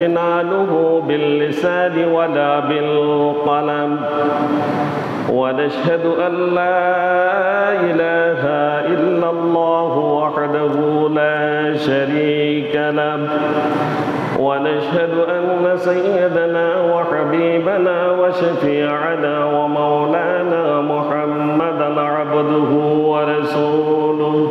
يناله باللسان ولا بالقلم ونشهد أن لا إله إلا الله وحده لا شريك له ونشهد أن سيدنا وحبيبنا وشفيعنا ومولانا محمدا عبده ورسوله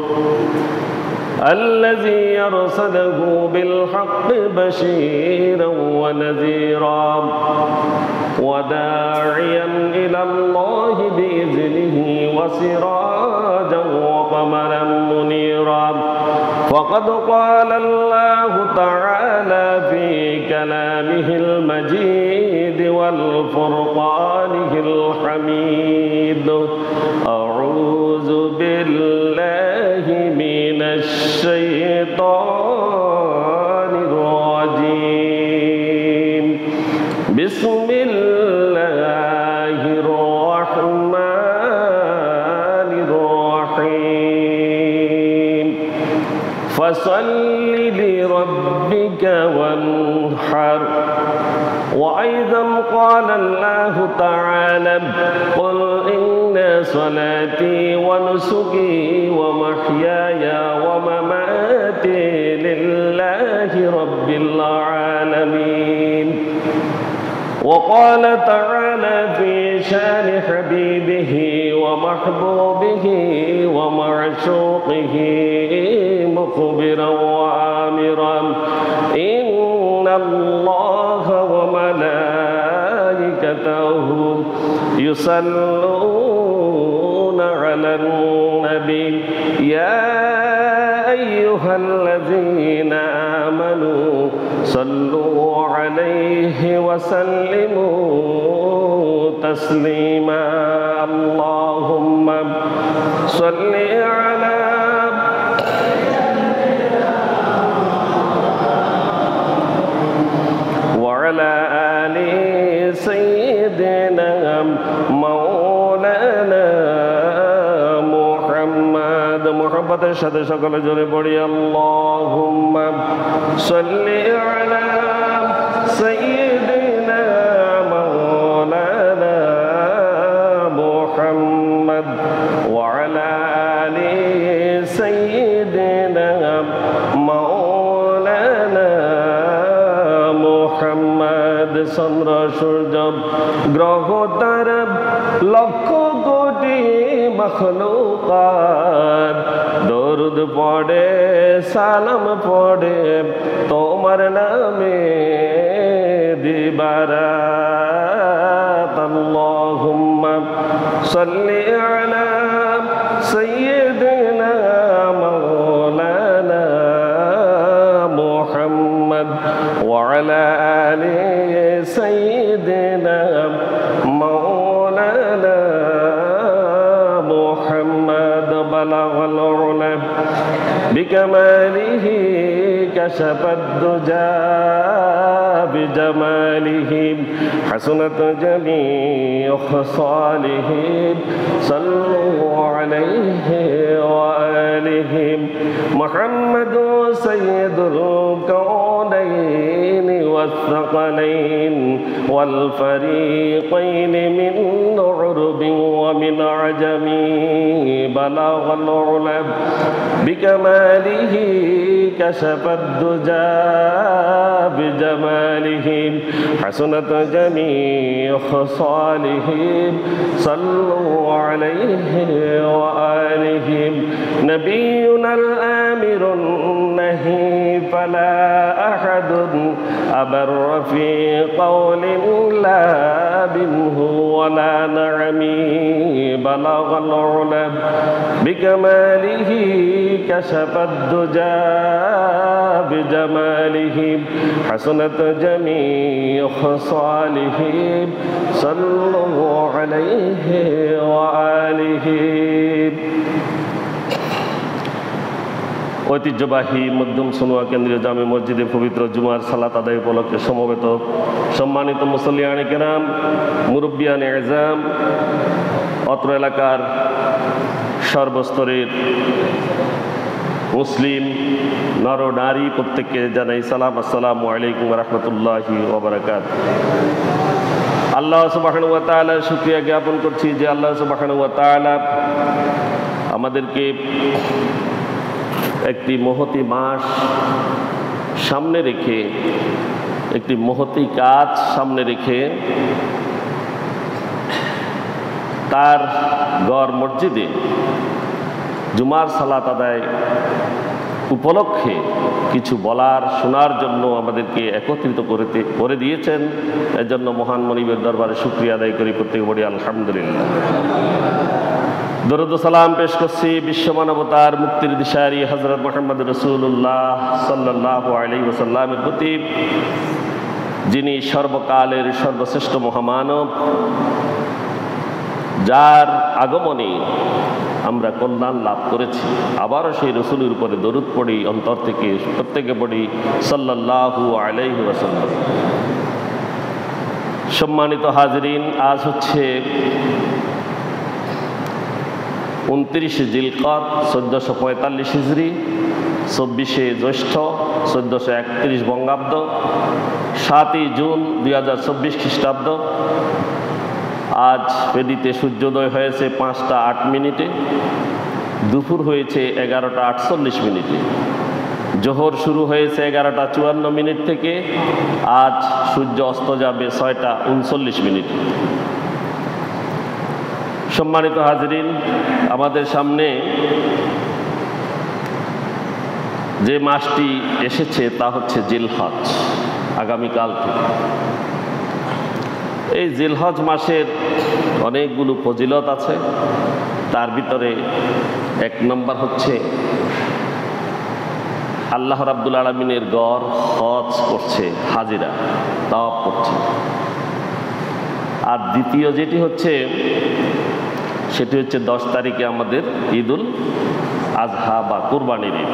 الذي أرسله بالحق بشيرا ونذيرا وداعيا إلى الله بإذنه وسراجا وقمرا منيرا فقد قال الله تعالى في كلامه المجيد والفرقانه الحميد أعوذ بالله من الشيطان الرجيم بسم الله الرحمن الرحيم فصل لربك وانحر وأيضا قال الله تعالى قل إن صلاتي ونسكي ومحياي ومماتي لله رب العالمين وقال تعالى في شان حبيبه ومحبوبه ومعشوقه مخبرا وآمرا إن الله وملائكته يصلون على النبي يا أيها الذين آمنوا صلوا عليه وسلموا تسليما اللهم صل على وعلى آل سيدنا مولانا محمد محبة الشهد شكل جربري اللهم صل على سيدنا مولانا محمد وعلى آل سيدنا مولانا محمد চন্দ্র সূর্য গ্রহ তারা লক্ষ কোটি মখলুকাত দরুদ পড়ে সালাম পড়ে তোমার নামে দিবারাত আল্লাহুম্মা সাল্লি আলা সাইয়্যিদিনা মাওলানা মুহাম্মদ ওয়া আলা আলি سيدنا مولانا محمد بلغ العلا بكماله كشف الدجى بجماله حسنت جميع خصاله صلوا عليه وآله محمد سيد الكونين والثقلين والفريقين من عرب ومن عجم بلغ العلا بكماله كشف الدجى بجماله حسنت جميع خصاله صلوا عليه وآله نبينا الآمر النهي فلا أحد أبر في قول لا منه ولا نعم بلغ العلا بكماله كشف الدجى بجماله حسنت جميع خصاله صلوا عليه وآله ঐতিহ্যবাহী মধ্যম সোনোয়া কেন্দ্রীয় জামে মসজিদে পবিত্র জুমার সালাত আদায় উপলক্ষে সমবেত সম্মানিত মুসল্লিয়ানে কেরাম মুরব্বিয়ান এজাম অত্র এলাকার সর্বস্তরের মুসলিম নর নারী প্রত্যেককে জানাই সালাম, আসসালামু আলাইকুম রহমতুল্লাহি ওয়া বারাকাতুহু। আল্লাহ সুবহানাহু ওয়া তাআলার শুকরিয়া জ্ঞাপন করছি যে আল্লাহ সুবহানাহু ওয়া তাআলা আমাদেরকে একটি মহতী মাস সামনে রেখে, একটি মহতী কাজ সামনে রেখে তার গড় মসজিদে জুমার সালাত আদায় উপলক্ষে কিছু বলার শোনার জন্য আমাদেরকে একত্রিত করে দিয়েছেন। এজন্য মহান মনিবের দরবারে শুকরিয়া আদায় করি, প্রত্যেক বড়ি আলহামদুলিল্লাহ। দরুদ ও সালাম পেশ করছি বিশ্ব মানবতার মুক্তির দিশারি হযরত মুহাম্মদ রাসূলুল্লাহ সাল্লাল্লাহু আলাইহি ওয়াসাল্লামের প্রতি, যিনি সর্বকালের সর্বশ্রেষ্ঠ মহামানব, যার আগমনে আমরা কল্যাণ লাভ করেছি। আবারও সেই রসুলের উপরে দরুদ পড়ি, অন্তর থেকে প্রত্যেকে পড়ি সাল্লাল্লাহু আলাইহি ওয়াসাল্লাম। সম্মানিত হাজরিন, আজ হচ্ছে 29 জিলকদ 1445 হিজরি, 24 জ্যৈষ্ঠ 1431 বঙ্গাব্দ, 7 জুন 2024 খ্রিস্টাব্দ। আজ ফেনীতে সূর্যোদয় হয়েছে 5টা 8 মিনিটে, দুপুর হয়েছে 11টা 48 মিনিটে, জোহর শুরু হয়েছে 11টা 54 মিনিট থেকে, আজ সূর্য অস্ত যাবে 6টা 39 মিনিটে। সম্মানিত হাজরিন, আমাদের সামনে যে মাসটি এসেছে তা হচ্ছে জিলহজ, আগামীকাল থেকে। এই জিলহজ মাসের অনেকগুলো ফজিলত আছে, তার ভিতরে 1 নম্বর হচ্ছে আল্লাহ রাব্বুল আলামিনের গড় হজ করছে, হাজিরা তাওয়াফ করছে। আর দ্বিতীয় যেটি হচ্ছে সেটি হচ্ছে 10 তারিখে আমাদের ঈদুল আজহা বা কুরবানির ঈদ।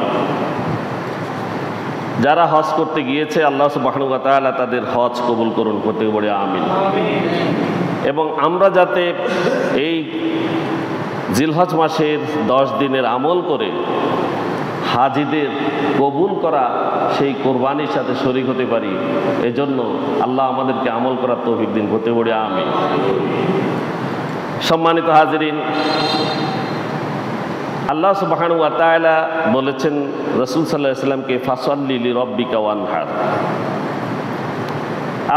যারা হজ করতে গিয়েছে আল্লাহ সুবহানাহু ওয়া তাআলা তাদের হজ কবুল করুন, প্রত্যেকে বলে আমিন। এবং আমরা যাতে এই জিলহজ মাসের 10 দিনের আমল করে হাজিদের কবুল করা সেই কোরবানির সাথে শরীক হতে পারি, এজন্য আল্লাহ আমাদেরকে আমল করার তৌফিক দিন, প্রত্যেকে বলে আমিন। সম্মানিত হাজরিন, আল্লাহ সুবহানাহু ওয়া তাআলা বলেছেন রাসূল সাল্লাল্লাহু আলাইহি ওয়াসাল্লামকে, ফাসাল্লি লিরাব্বিকা ওয়ানহার,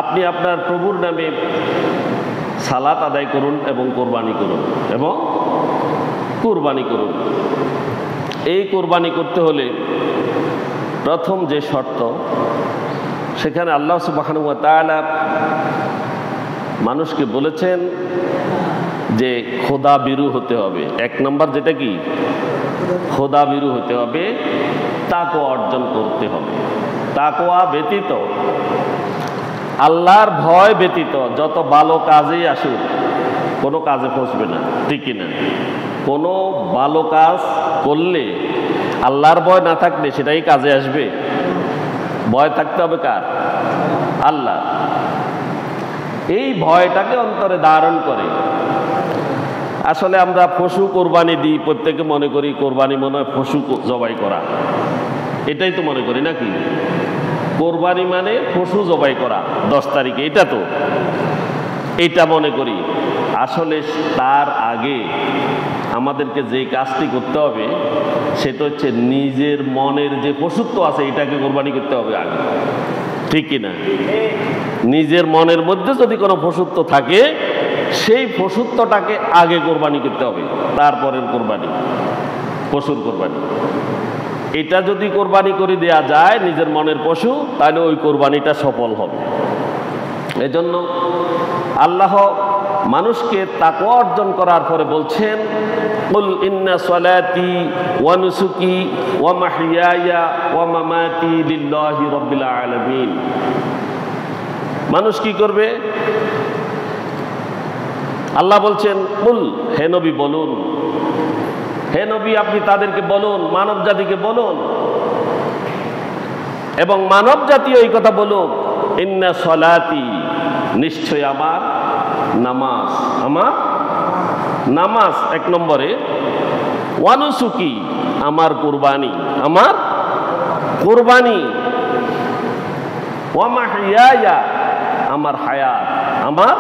আপনি আপনার প্রভুর নামে সালাত আদায় করুন এবং কোরবানি করুন, এবং কোরবানি করুন। এই কোরবানি করতে হলে প্রথম যে শর্ত, সেখানে আল্লাহ সুবহানাহু ওয়া তাআলা মানুষকে বলেছেন যে খোদা বিরু হতে হবে। 1 নম্বর যেটা কি, খোদা বিরু হতে হবে, তাকওয়া অর্জন করতে হবে। তাকওয়া ব্যতীত, আল্লাহর ভয় ব্যতীত যত ভালো কাজেই আসুক কোনো কাজে পৌঁছবে না, ঠিক কিনা? কোনো ভালো কাজ করলে আল্লাহর ভয় না থাকলে সেটাই কাজে আসবে? ভয় থাকতে হবে কার? আল্লাহ। এই ভয়টাকে অন্তরে ধারণ করে আসলে আমরা পশু কোরবানি দিই, প্রত্যেকে মনে করি কোরবানি মনে হয় পশু জবাই করা, এটাই তো মনে করি নাকি? কোরবানি মানে পশু জবাই করা 10 তারিখে, এটা তো এটা মনে করি। আসলে তার আগে আমাদেরকে যে কাজটি করতে হবে সেটা হচ্ছে নিজের মনের যে পশুত্ব আছে এটাকে কোরবানি করতে হবে আগে, ঠিক কিনা? নিজের মনের মধ্যে যদি কোনো পশুত্ব থাকে সেই পশুত্বটাকে আগে কোরবানি করতে হবে, তারপরের কোরবানি পশুর কোরবানি। এটা যদি কোরবানি করে দেয়া যায় নিজের মনের পশু, তাহলে ওই কোরবানিটা সফল হবে। এজন্য আল্লাহ মানুষকে তাকওয়া অর্জন করার পরে বলছেন, কুল ইন্না সলাতি ওয়া নুসুকি ওয়া মাহইয়ায়া ওয়া মামাতি লিল্লাহি রাব্বিল আলামিন। মানুষ কি করবে? আল্লাহ বলছেন, কুল, হে নবী বলুন, হে নবী আপনি তাদেরকে বলুন, মানব জাতিকে বলুন, এবং মানব জাতি এই কথা বলুক, ইন্না সলাতি, নিশ্চয় আমার নামাজ, আমার নামাজ 1 নম্বরে, ওয়ানুসুকি, আমার কুরবানি, আমার কুরবানি, ওয়া মাহইয়ায়া আমার হায়াত, আমার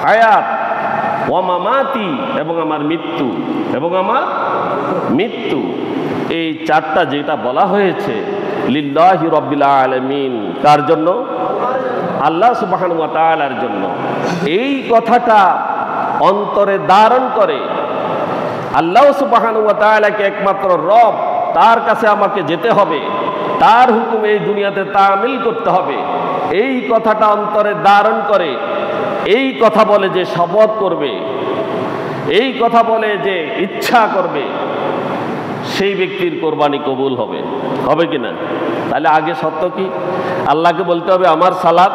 হায়াত, ওয়া মামাতি এবং আমার মৃত্যু, এবং আমার মৃত্যু। এই চারটা যেটা বলা হয়েছে লিল্লাহি রাব্বিল আলামিন, কার জন্য? আল্লাহ সুবহানাহু ওয়া তাআলার জন্য। এই কথাটা অন্তরে ধারণ করে আল্লাহ সুবহানাহু ওয়া তাআলাকে একমাত্র রব, তার কাছে আমাকে যেতে হবে, তার হুকুম এই দুনিয়াতে তামিল করতে হবে, এই কথাটা অন্তরে ধারণ করে এই কথা বলে যে শপথ করবে, এই কথা বলে যে ইচ্ছা করবে, সেই ব্যক্তির কোরবানি কবুল হবে, হবে কিনা? তাহলে আগে সত্য কি? আল্লাহকে বলতে হবে আমার সালাত,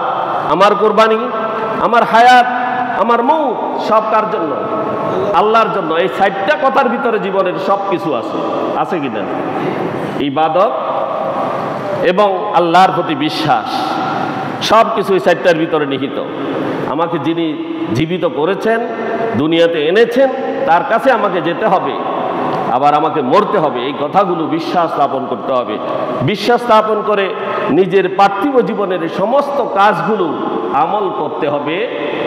আমার কোরবানি, আমার হায়াত, আমার মৌত সব কার জন্য? আল্লাহর জন্য। এই 4টা কথার ভিতরে জীবনের সব কিছু আছে, আছে কিনা? ইবাদত এবং আল্লাহর প্রতি বিশ্বাস, সব কিছু এই 4টার ভিতরে নিহিত। আমাকে যিনি জীবিত করেছেন, দুনিয়াতে এনেছেন, তার কাছে আমাকে যেতে হবে, আবার আমাকে মরতে হবে, এই কথাগুলো বিশ্বাস স্থাপন করতে হবে। বিশ্বাস স্থাপন করে নিজের পার্থিব জীবনের সমস্ত কাজগুলো আমল করতে হবে,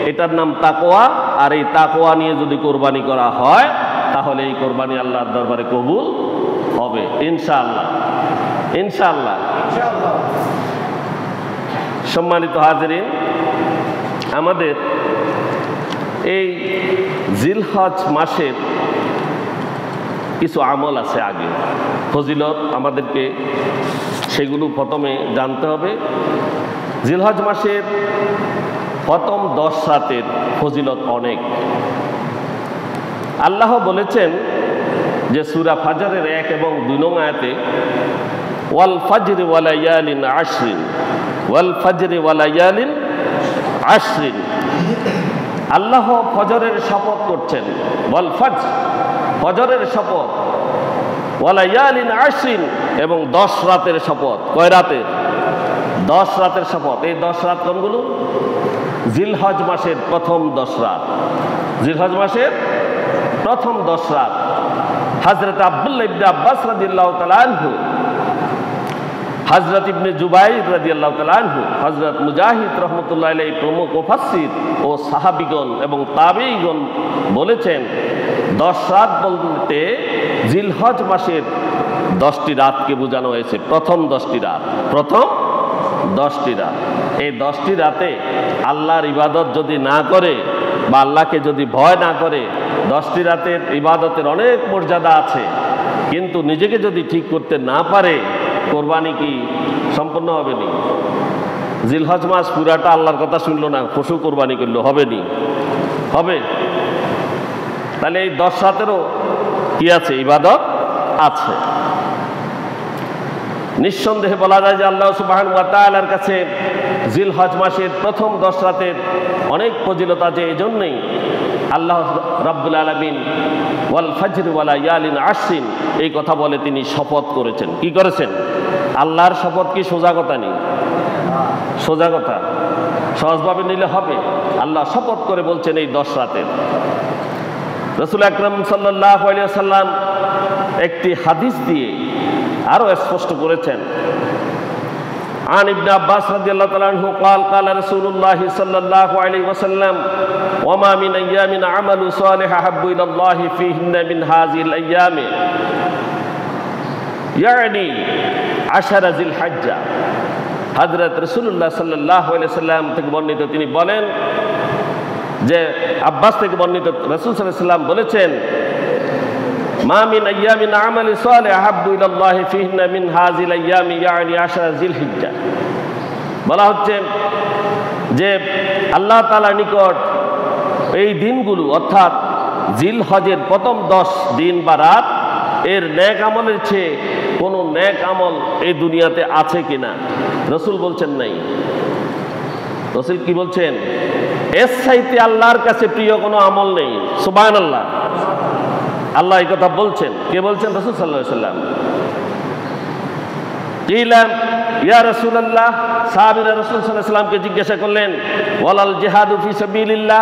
এটার নাম তাকওয়া। আর এই তাকওয়া নিয়ে যদি কোরবানি করা হয় তাহলে এই কোরবানি আল্লাহর দরবারে কবুল হবে ইনশাআল্লাহ, ইনশাআল্লাহ। সম্মানিত হাজিরিন, আমাদের এই জিলহজ মাসের কিছু আমল আছে, আগে ফজিলত আমাদেরকে সেগুলো প্রথমে জানতে হবে। জিলহজ মাসের প্রথম 10 রাতের ফজিলত অনেক। আল্লাহ বলেছেন যে সূরা ফাজরের 1 এবং 2 নং আয়াতে, ওয়াল ফাজরি ওয়া লায়ালিন আশরিন, ওয়াল ফাজরি ওয়া লায়ালিন আশরিন। আল্লাহ ফজরের শপথ করছেন, ওয়াল ফাজর, ফজরের শপথ, ওয়া লায়ালিন আশরিন এবং 10 রাতের শপথ। কয় রাতের? 10 রাতের শপথ। এই 10 রাত কোনগুলো? জিলহজ মাসের প্রথম 10 রাত, জিলহজ মাসের প্রথম 10 রাত। হযরত আব্দুল্লাহ ইবনে আব্বাস রাদিয়াল্লাহু তাআলা আনহু, হযরত ইবনে জুবাইর রাদিয়াল্লাহু তাআলা আনহু, হযরত মুজাহিদ রাহমাতুল্লাহি আলাইহি প্রমুখ মুফাসসির ও সাহাবীগণ এবং তাবেঈগণ বলেছেন 10 রাত বলতে জিলহজ মাসের 10টি রাতকে বোঝানো হয়েছে। প্রথম 10টি রাত, প্রথম 10টি রাত। এই 10টি রাতে আল্লাহর ইবাদত যদি না করে বা আল্লাহকে যদি ভয় না করে, 10টি রাতের ইবাদতের অনেক মর্যাদা আছে, কিন্তু নিজেকে যদি ঠিক করতে না পারে, কোরবানি কি সম্পন্ন হবে নি? জিলহজ মাস পুরাটা আল্লাহর কথা শুনলো না, পশু কোরবানি করলো, হবে নি? হবে? তাহলে এই 10 রাতেরও কি আছে? ইবাদত আছে। নিঃসন্দেহে বলা যায় যে আল্লাহ সুবহানাহু ওয়া তাআলার কাছে জিলহজ মাসের প্রথম 10 রাতের অনেক ফজিলত আছে। এই জন্যই আল্লাহ রাব্বুল আলামিন ওয়াল ফাজরি ওয়া লায়ালিন আশরিন এই কথা বলে তিনি শপথ করেছেন। কি করেছেন? আল্লাহর শপথ কি সোজা কথা নেই? সোজা কথা, সহজভাবে নিলে হবে। আল্লাহ শপথ করে বলছেন এই 10 রাতের। রাসূল আকরাম সাল্লাল্লাহু আলাইহি ওয়াসাল্লাম একটি হাদিস দিয়ে আরো স্পষ্ট করেছেন। عن ابن عباس رضي الله تعالى عنه قال قال رسول الله صلى الله عليه وسلم وما من أيام عمل صالح أحب إلى الله فيهن من هذه الأيام يعني 10 ذي الحجة। হযরত রাসূলুল্লাহ সাল্লাল্লাহু আলাইহি ওয়াসাল্লাম থেকে বর্ণিত, তিনি বলেন যে আব্বাস থেকে বর্ণিত, রাসূল সাল্লাল্লাহু আলাইহি ওয়াসাল্লাম বলেছেন মা মিন আইয়ামিন আমালি সালিহ আহাব্বু ইলাল্লাহি ফিহিন্না মিন হাযিল আইয়ামি ইয়ানি 10 জিলহিজ্জা। বলা হচ্ছে যে আল্লাহ তাআলার নিকট এই দিনগুলো অর্থাৎ জিলহজের প্রথম 10 দিন বা রাত এর নেক আমলের চেয়ে কোনো নেক আমল এই দুনিয়াতে আছে কিনা? রাসূল বলছেন নাই। রাসূল কি বলছেন? এর চাইতে আল্লাহর কাছে প্রিয় কোনো আমল নেই। সুবহানাল্লাহ। আল্লাহ এই কথা বলছেন। কে বলছেন? রাসূল সাল্লাল্লাহু আলাইহি ওয়াসাল্লাম। কিলা ইয়া রাসূলুল্লাহ, সাহাবীরা রাসূল সাল্লাল্লাহু আলাইহি ওয়াসাল্লামকে জিজ্ঞাসা করলেন ওয়ালাল জিহাদু ফি সাবিলিল্লাহ,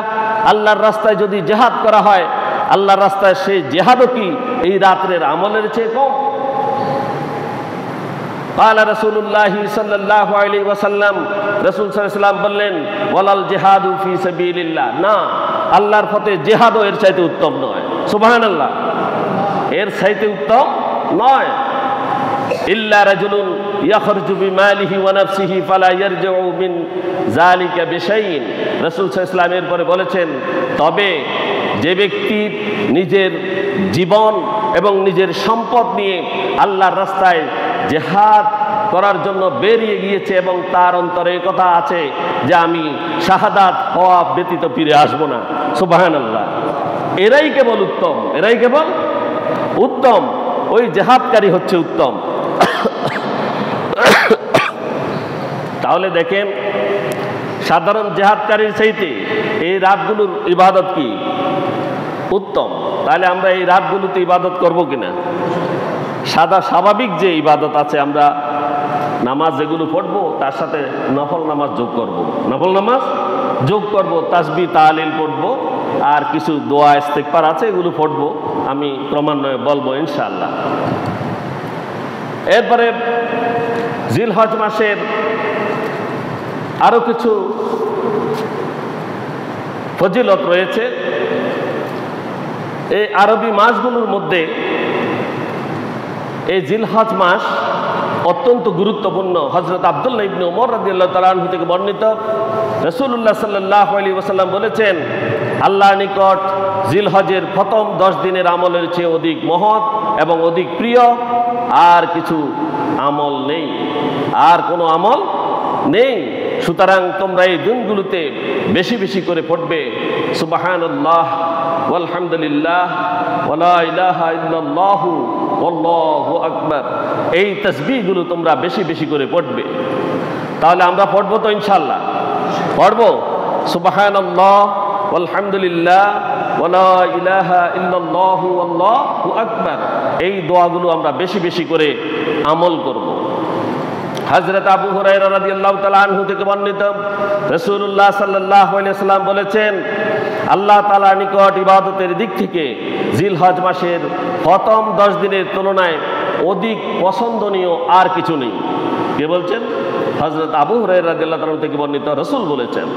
আল্লাহর রাস্তায় যদি জিহাদ করা হয় আল্লাহর রাস্তায় সেই জেহাদও কি এই রাত্রের আমলের চেয়ে কম? قال رسول الله صلى الله عليه وسلم রাসূল সাল্লাল্লাহু আলাইহি ওয়াসাল্লাম বললেন ওয়ালাল জিহাদু ফি সাবিলিল্লাহ, না, আল্লাহর পথে জিহাদও এর চাইতে উত্তম নয়। সুবহানাল্লাহ, এর চাইতে উত্তম নয়। ইল্লা রাজুলুন ইয়াখরুজু বিমালিহি ওয়া নাফসিহি ফালা ইয়ারজিউ মিন যালিকা বিশাইইন, রাসূল সাল্লাল্লাহু আলাইহি ওয়াসাল্লাম এরপরে বলেছেন, তবে যে ব্যক্তি নিজের জীবন এবং নিজের সম্পদ নিয়ে আল্লাহর রাস্তায় জিহাদ করার জন্য বেরিয়ে গিয়েছে এবং তার অন্তরে এই কথা আছে যে আমি শাহাদাত হওয়া ব্যতীত ফিরে আসবো না, সুবহানাল্লাহ, এরাই কেবল উত্তম, এরাই কেবল উত্তম, ওই জিহাদকারী হচ্ছে উত্তম। তাহলে দেখেন, সাধারণ জিহাদকারীর চাইতে এই রাতগুলোর ইবাদত কি উত্তম। তাহলে আমরা এই রাতগুলোতে ইবাদত করব কিনা? স্বাভাবিক যে ইবাদত আছে, আমরা নামাজ যেগুলো পড়বো তার সাথে নফল নামাজ যোগ করব, নফল নামাজ যোগ করব, তাসবিহ তাহলিল পড়বো, আর কিছু দোয়া ইস্তেগফার আছে এগুলো পড়বো, আমি ক্রমান্বয়ে বলবো ইনশাআল্লাহ। এরপরে জিলহজ মাসের আরো কিছু ফজিলত রয়েছে। এই আরবি মাসগুলোর মধ্যে এই জিলহজ মাস অত্যন্ত গুরুত্বপূর্ণ। হযরত আব্দুল্লাহ ইবনে ওমর রাদিয়াল্লাহু তাআলা আনহু থেকে বর্ণিত, রাসূলুল্লাহ সাল্লাল্লাহু আলাইহি ওয়াসাল্লাম বলেছেন, আল্লাহর নিকট জিলহজের প্রথম 10 দিনের আমলের চেয়ে অধিক মহৎ এবং অধিক প্রিয় আর কিছু আমল নেই, আর কোনো আমল নেই। সুতরাং তোমরা এই দিনগুলোতে বেশি বেশি করে পড়বে সুবহানাল্লাহ ওয়ালহামদুলিল্লাহ ওয়ালা ইলাহা ইল্লাল্লাহু আল্লাহু আকবার, এই তাসবিহগুলো তোমরা বেশি বেশি করে পড়বে। তাহলে আমরা পড়বো তো ইনশাআল্লাহ, পড়বো সুবহানাল্লাহ ওয়ালহামদুলিল্লাহ ওয়ালা ইলাহা ইল্লাল্লাহু আল্লাহু আকবার, এই দোয়াগুলো আমরা বেশি বেশি করে আমল করব। হযরত আবু হুরায়রা রাদিয়াল্লাহু তাআলা আনহু থেকে বর্ণিত, রাসূলুল্লাহ সাল্লাল্লাহু আলাইহি ওয়াসাল্লাম বলেছেন, আল্লাহ তাআলার নিকট ইবাদতের দিক থেকে জিলহজ মাসের প্রথম 10 দিনের তুলনায় অধিক পছন্দনীয় আর কিছু নেই। কে বলছেন? হযরত আবু হুরায়রা রাদিয়াল্লাহু তাআলা থেকে বর্ণিত, রাসূল বলেছেন,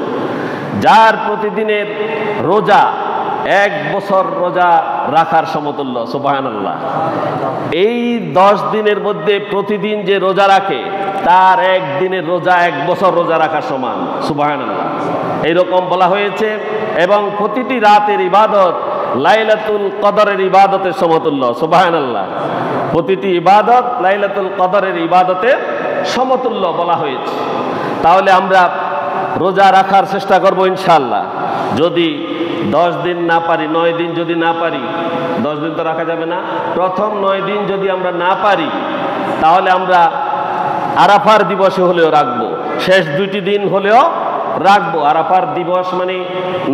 যার প্রতিদিনের রোজা 1 বছর রোজা রাখার সমতুল্য। সুবহানাল্লাহ, এই 10 দিনের মধ্যে প্রতিদিন যে রোজা রাখে তার 1 দিনের রোজা 1 বছর রোজা রাখার সমান। সুবহানাল্লাহ, এইরকম বলা হয়েছে। এবং প্রতিটি রাতের ইবাদত লাইলাতুল কদরের ইবাদতের সমতুল্য। সুবহানাল্লাহ, প্রতিটি ইবাদত লাইলাতুল কদরের ইবাদতের সমতুল্য বলা হয়েছে। তাহলে আমরা রোজা রাখার চেষ্টা করব ইনশাআল্লাহ। যদি 10 দিন না পারি, 9 দিন যদি না পারি, 10 দিন তো রাখা যাবে না, প্রথম 9 দিন যদি আমরা না পারি তাহলে আমরা আরাফার দিবসে হলেও রাখবো, শেষ 2টি দিন হলেও রাখবো। আরাফার দিবস মানে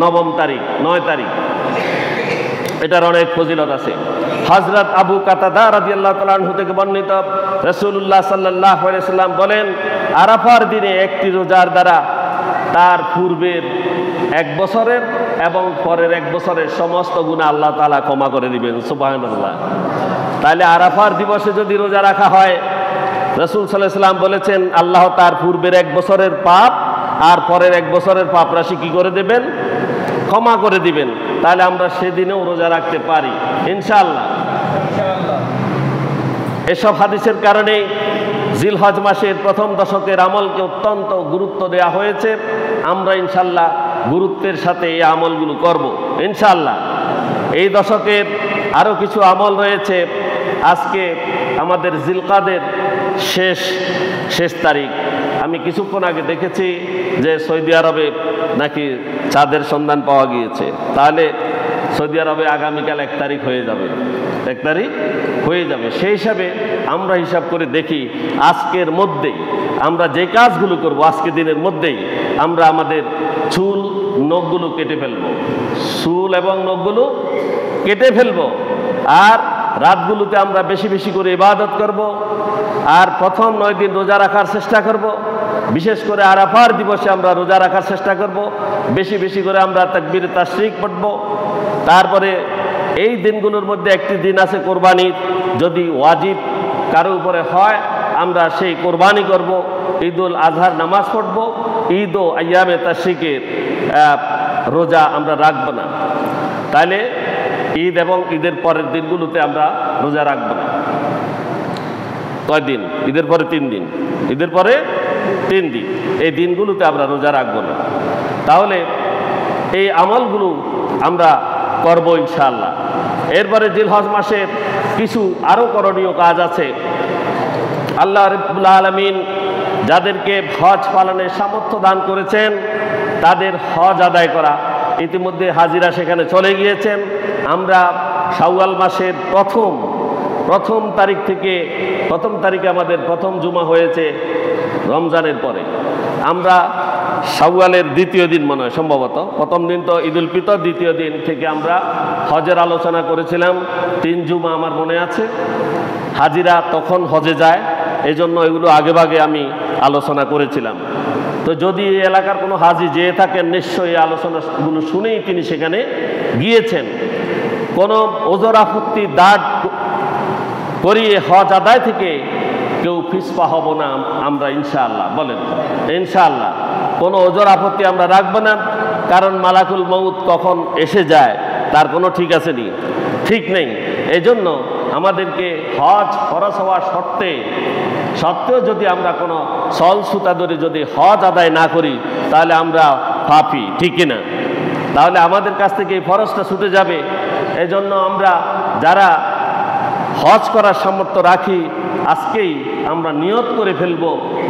9 তারিখ, 9 তারিখ, এটার অনেক ফজিলত আছে। হযরত আবু কাতাদা রাদিয়াল্লাহু তাআলা আনহু থেকে বর্ণিত, রাসূলুল্লাহ সাল্লাল্লাহু আলাইহি ওয়াসাল্লাম বলেন, আরাফার দিনে একটি রোজার দ্বারা তার পূর্বের 1 বছরের এবং পরের 1 বছরের সমস্ত গুনাহ আল্লাহ তাআলা ক্ষমা করে দিবেন। সুবহানাল্লাহ, তাহলে আরাফার দিবসে যদি রোজা রাখা হয়, রাসূল সাল্লাল্লাহু আলাইহি ওয়াসাল্লাম বলেছেন, আল্লাহ তার পূর্বের 1 বছরের পাপ আর পরের 1 বছরের পাপ রাশি কি করে দেবেন? ক্ষমা করে দিবেন। তাহলে আমরা সেদিনেও রোজা রাখতে পারি ইনশাআল্লাহ। এসব হাদিসের কারণে জিলহজ মাসের প্রথম দশকের আমলকে অত্যন্ত গুরুত্ব দেওয়া হয়েছে। আমরা ইনশাআল্লাহ গুরুত্বের সাথে এই আমলগুলো করব ইনশাআল্লাহ। এই দশকের আরও কিছু আমল রয়েছে। আজকে আমাদের জিলকাদের শেষ তারিখ। আমি কিছুক্ষণ আগে দেখেছি যে সৌদি আরবে নাকি চাঁদের সন্ধান পাওয়া গিয়েছে। তাহলে সৌদি আরবে আগামীকাল 1 তারিখ হয়ে যাবে, 1 তারিখ হয়ে যাবে। সেই হিসাবে আমরা হিসাব করে দেখি, আজকের মধ্যেই আমরা যে কাজগুলো করব, আজকের দিনের মধ্যেই আমরা আমাদের চুল নখগুলো কেটে ফেলবো, চুল এবং নখগুলো কেটে ফেলবো। আর রাতগুলোতে আমরা বেশি বেশি করে ইবাদত করব। আর প্রথম 9 দিন রোজা রাখার চেষ্টা করব। বিশেষ করে আরাফার দিবসে আমরা রোজা রাখার চেষ্টা করব। বেশি বেশি করে আমরা তাকবীরে তাশরিক পড়ব। তারপরে এই দিনগুলোর মধ্যে একটি দিন আছে কোরবানির, যদি ওয়াজিব কারো উপরে হয় আমরা সেই কোরবানি করব, ঈদুল আজহার নামাজ পড়ব, ঈদ ও আইয়ামে তাশরিকের রোজা আমরা রাখব না। তাহলে ঈদ এবং ঈদের পরের দিনগুলোতে আমরা রোজা রাখব না। কয়দিন? ঈদের পরে 3 দিন, ঈদের পরে 3 দিন, এই দিনগুলোতে আমরা রোজা রাখব না। তাহলে এই আমলগুলো আমরা করব ইনশাআল্লাহ। এরপরে জিলহজ মাসের কিছু আরও করণীয় কাজ আছে। আল্লাহ রাব্বুল আলামিন যাদেরকে হজ পালনের সামর্থ্য দান করেছেন তাদের হজ আদায় করা। ইতিমধ্যে হাজিরা সেখানে চলে গিয়েছেন। আমরা শাওয়াল মাসের প্রথম তারিখ থেকে, প্রথম তারিখে আমাদের প্রথম জুমা হয়েছে রমজানের পরে। আমরা শাওয়ালের দ্বিতীয় দিন মনে হয় সম্ভবত, প্রথম দিন তো ঈদুল ফিতর, দ্বিতীয় দিন থেকে আমরা হজের আলোচনা করেছিলাম। 3 জুমা আমার মনে আছে। হাজিরা তখন হজে যায়, এই জন্য এগুলো আগেভাগে আমি আলোচনা করেছিলাম। তো যদি এই এলাকার কোনো হাজি যেয়ে থাকেন নিশ্চয়ই এই আলোচনাগুলো শুনেই তিনি সেখানে গিয়েছেন। কোনো ওজর আপত্তি দাঁড় করিয়ে হজ আদায় থেকে কেউ পিছপা হব না আমরা ইনশাআল্লাহ। বলেন ইনশাআল্লাহ, কোনো ওজর আপত্তি আমরা রাখবো না, কারণ মালাকুল মউত কখন এসে যায় তার কোনো ঠিক আছে নি, ঠিক নেই। এই জন্য আমাদেরকে হজ ফরজ হওয়ার সত্ত্বেও যদি আমরা কোনো সল সুতা ধরে যদি হজ আদায় না করি তাহলে আমরা পাপী, ঠিক না? তাহলে আমাদের কাছ থেকে এই ফরজটা ছুটে যাবে। এই জন্য আমরা যারা হজ করার সামর্থ্য রাখি আজকেই আমরা নিয়ত করে ফেলব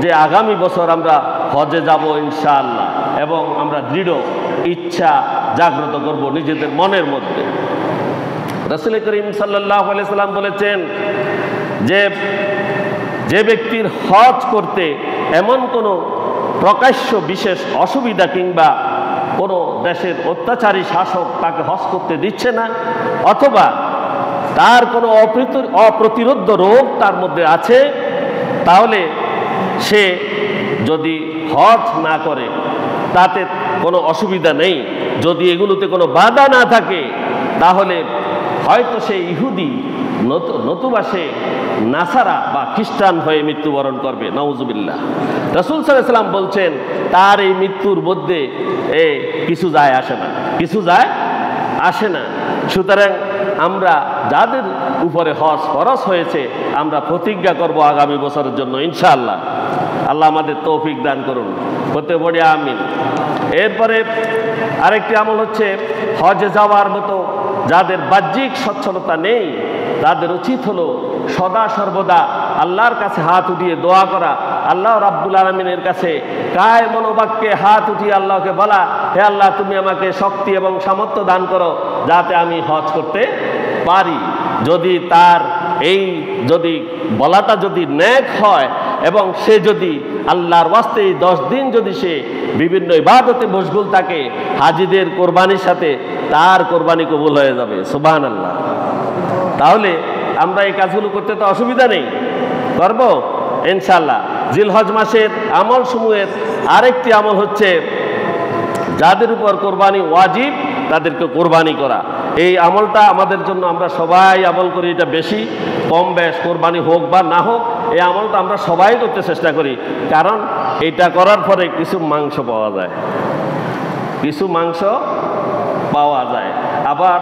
যে আগামী বছর আমরা হজে যাব ইনশাআল্লাহ, এবং আমরা দৃঢ় ইচ্ছা জাগ্রত করব নিজেদের মনের মধ্যে। রাসূল করিম সাল্লাল্লাহু আলাইহি সাল্লাম বলেছেন যে ব্যক্তির হজ করতে এমন কোনো প্রকাশ্য বিশেষ অসুবিধা কিংবা কোনো দেশের অত্যাচারী শাসক তাকে হজ করতে দিচ্ছে না, অথবা তার কোনো অপ্রতিরোধ্য রোগ তার মধ্যে আছে, তাহলে সে যদি হজ না করে তাতে কোনো অসুবিধা নেই। যদি এগুলোতে কোনো বাধা না থাকে তাহলে হয়তো সে ইহুদি নতুবা সে নাসারা বা খ্রিস্টান হয়ে মৃত্যুবরণ করবে, নাউজুবিল্লাহ। রাসূল সাল্লাল্লাহু আলাইহি ওয়াসাল্লাম বলছেন তার এই মৃত্যুর মধ্যে কিছু যায় আসে না। সুতরাং আমরা যাদের উপরে হজ ফরজ হয়েছে আমরা প্রতিজ্ঞা করব আগামী বছরের জন্য ইনশাআল্লাহ। আল্লাহ আমাদের তৌফিক দান করুন, হতে পড়ে আমিন। এরপরে আরেকটি আমল হচ্ছে হজে যাওয়ার মতো যাদের বাহ্যিক সচ্ছলতা নেই তাদের উচিত হলো সদা সর্বদা আল্লাহর কাছে হাত উঠিয়ে দোয়া করা। আল্লাহ রাব্বুল আলামিনের কাছে কায় মনোবাক্যে হাত উঠিয়ে আল্লাহকে বলা, হে আল্লাহ তুমি আমাকে শক্তি এবং সামর্থ্য দান করো যাতে আমি হজ করতে পারি। যদি তার যদি বলাটা যদি নেক হয় এবং সে যদি আল্লাহর ওয়াস্তে 10 দিন যদি সে বিভিন্ন ইবাদতে মশগুল থাকে হাজিদের কোরবানির সাথে, তার কোরবানি কবুল হয়ে যাবে, সুবহানাল্লাহ। তাহলে আমরা এই কাজগুলো করতে তো অসুবিধা নেই, করব ইনশাআল্লাহ। জিলহজ মাসের আমল সমূহের আরেকটি আমল হচ্ছে যাদের উপর কোরবানি ওয়াজিব তাদেরকে কোরবানি করা। এই আমলটা আমাদের জন্য আমরা সবাই আমল করি, এটা বেশি কম বেশ কোরবানি হোক বা না হোক এই আমলটা আমরা সবাই করতে চেষ্টা করি, কারণ এটা করার পরে কিছু মাংস পাওয়া যায়। আবার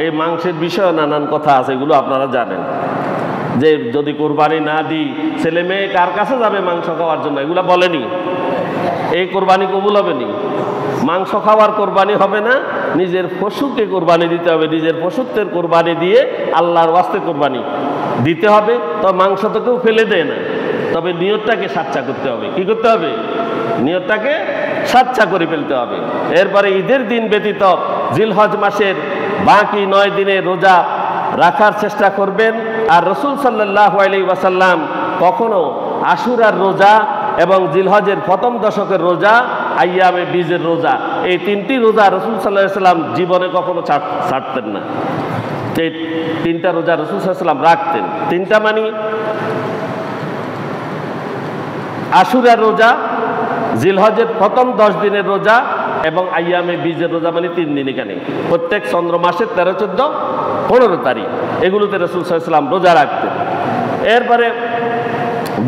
এই মাংসের বিষয়ে নানান কথা আছে, এগুলো আপনারা জানেন যে যদি কোরবানি না দিই ছেলে মেয়ে কার কাছে যাবে মাংস খাওয়ার জন্য, এগুলো বলেনি। এই কোরবানি কবুল হবে নি, মাংস খাওয়ার কোরবানি হবে না, নিজের পশুকে কোরবানি দিতে হবে। নিজের পশুত্বের কোরবানি দিয়ে আল্লাহর ওয়াস্তে কোরবানি দিতে হবে। তো মাংস তো কেউ ফেলে দেয় না, তবে নিয়তটাকে সাচ্চা করতে হবে। কি করতে হবে? নিয়তটাকে সাচ্চা করে ফেলতে হবে। এরপরে ঈদের দিন ব্যতীত জিলহজ মাসের বাকি 9 দিনে রোজা রাখার চেষ্টা করবেন। আর রাসূল সাল্লাল্লাহু আলাইহি ওয়াসাল্লাম কখনো আশুরার রোজা এবং জিলহজের প্রথম দশকের রোজা, আইয়ামে বীজের রোজা, এই 3টি রোজা রাসূল সাল্লাল্লাহু আলাইহি ওয়াসাল্লাম জীবনে কখনো ছাড়তেন না। এই 3টা রোজা রাসূল সাল্লাল্লাহু আলাইহি ওয়াসাল্লাম রাখতেন। 3টা মানে আশুরার রোজা, জিলহজের প্রথম 10 দিনের রোজা এবং আইয়ামে বীজের রোজা মানে 3 দিন। এখানে প্রত্যেক চন্দ্র মাসের 13, 14, 15 তারিখ এগুলোতে রাসূল সাল্লাল্লাহু আলাইহি ওয়াসাল্লাম রোজা রাখতেন। এরপরে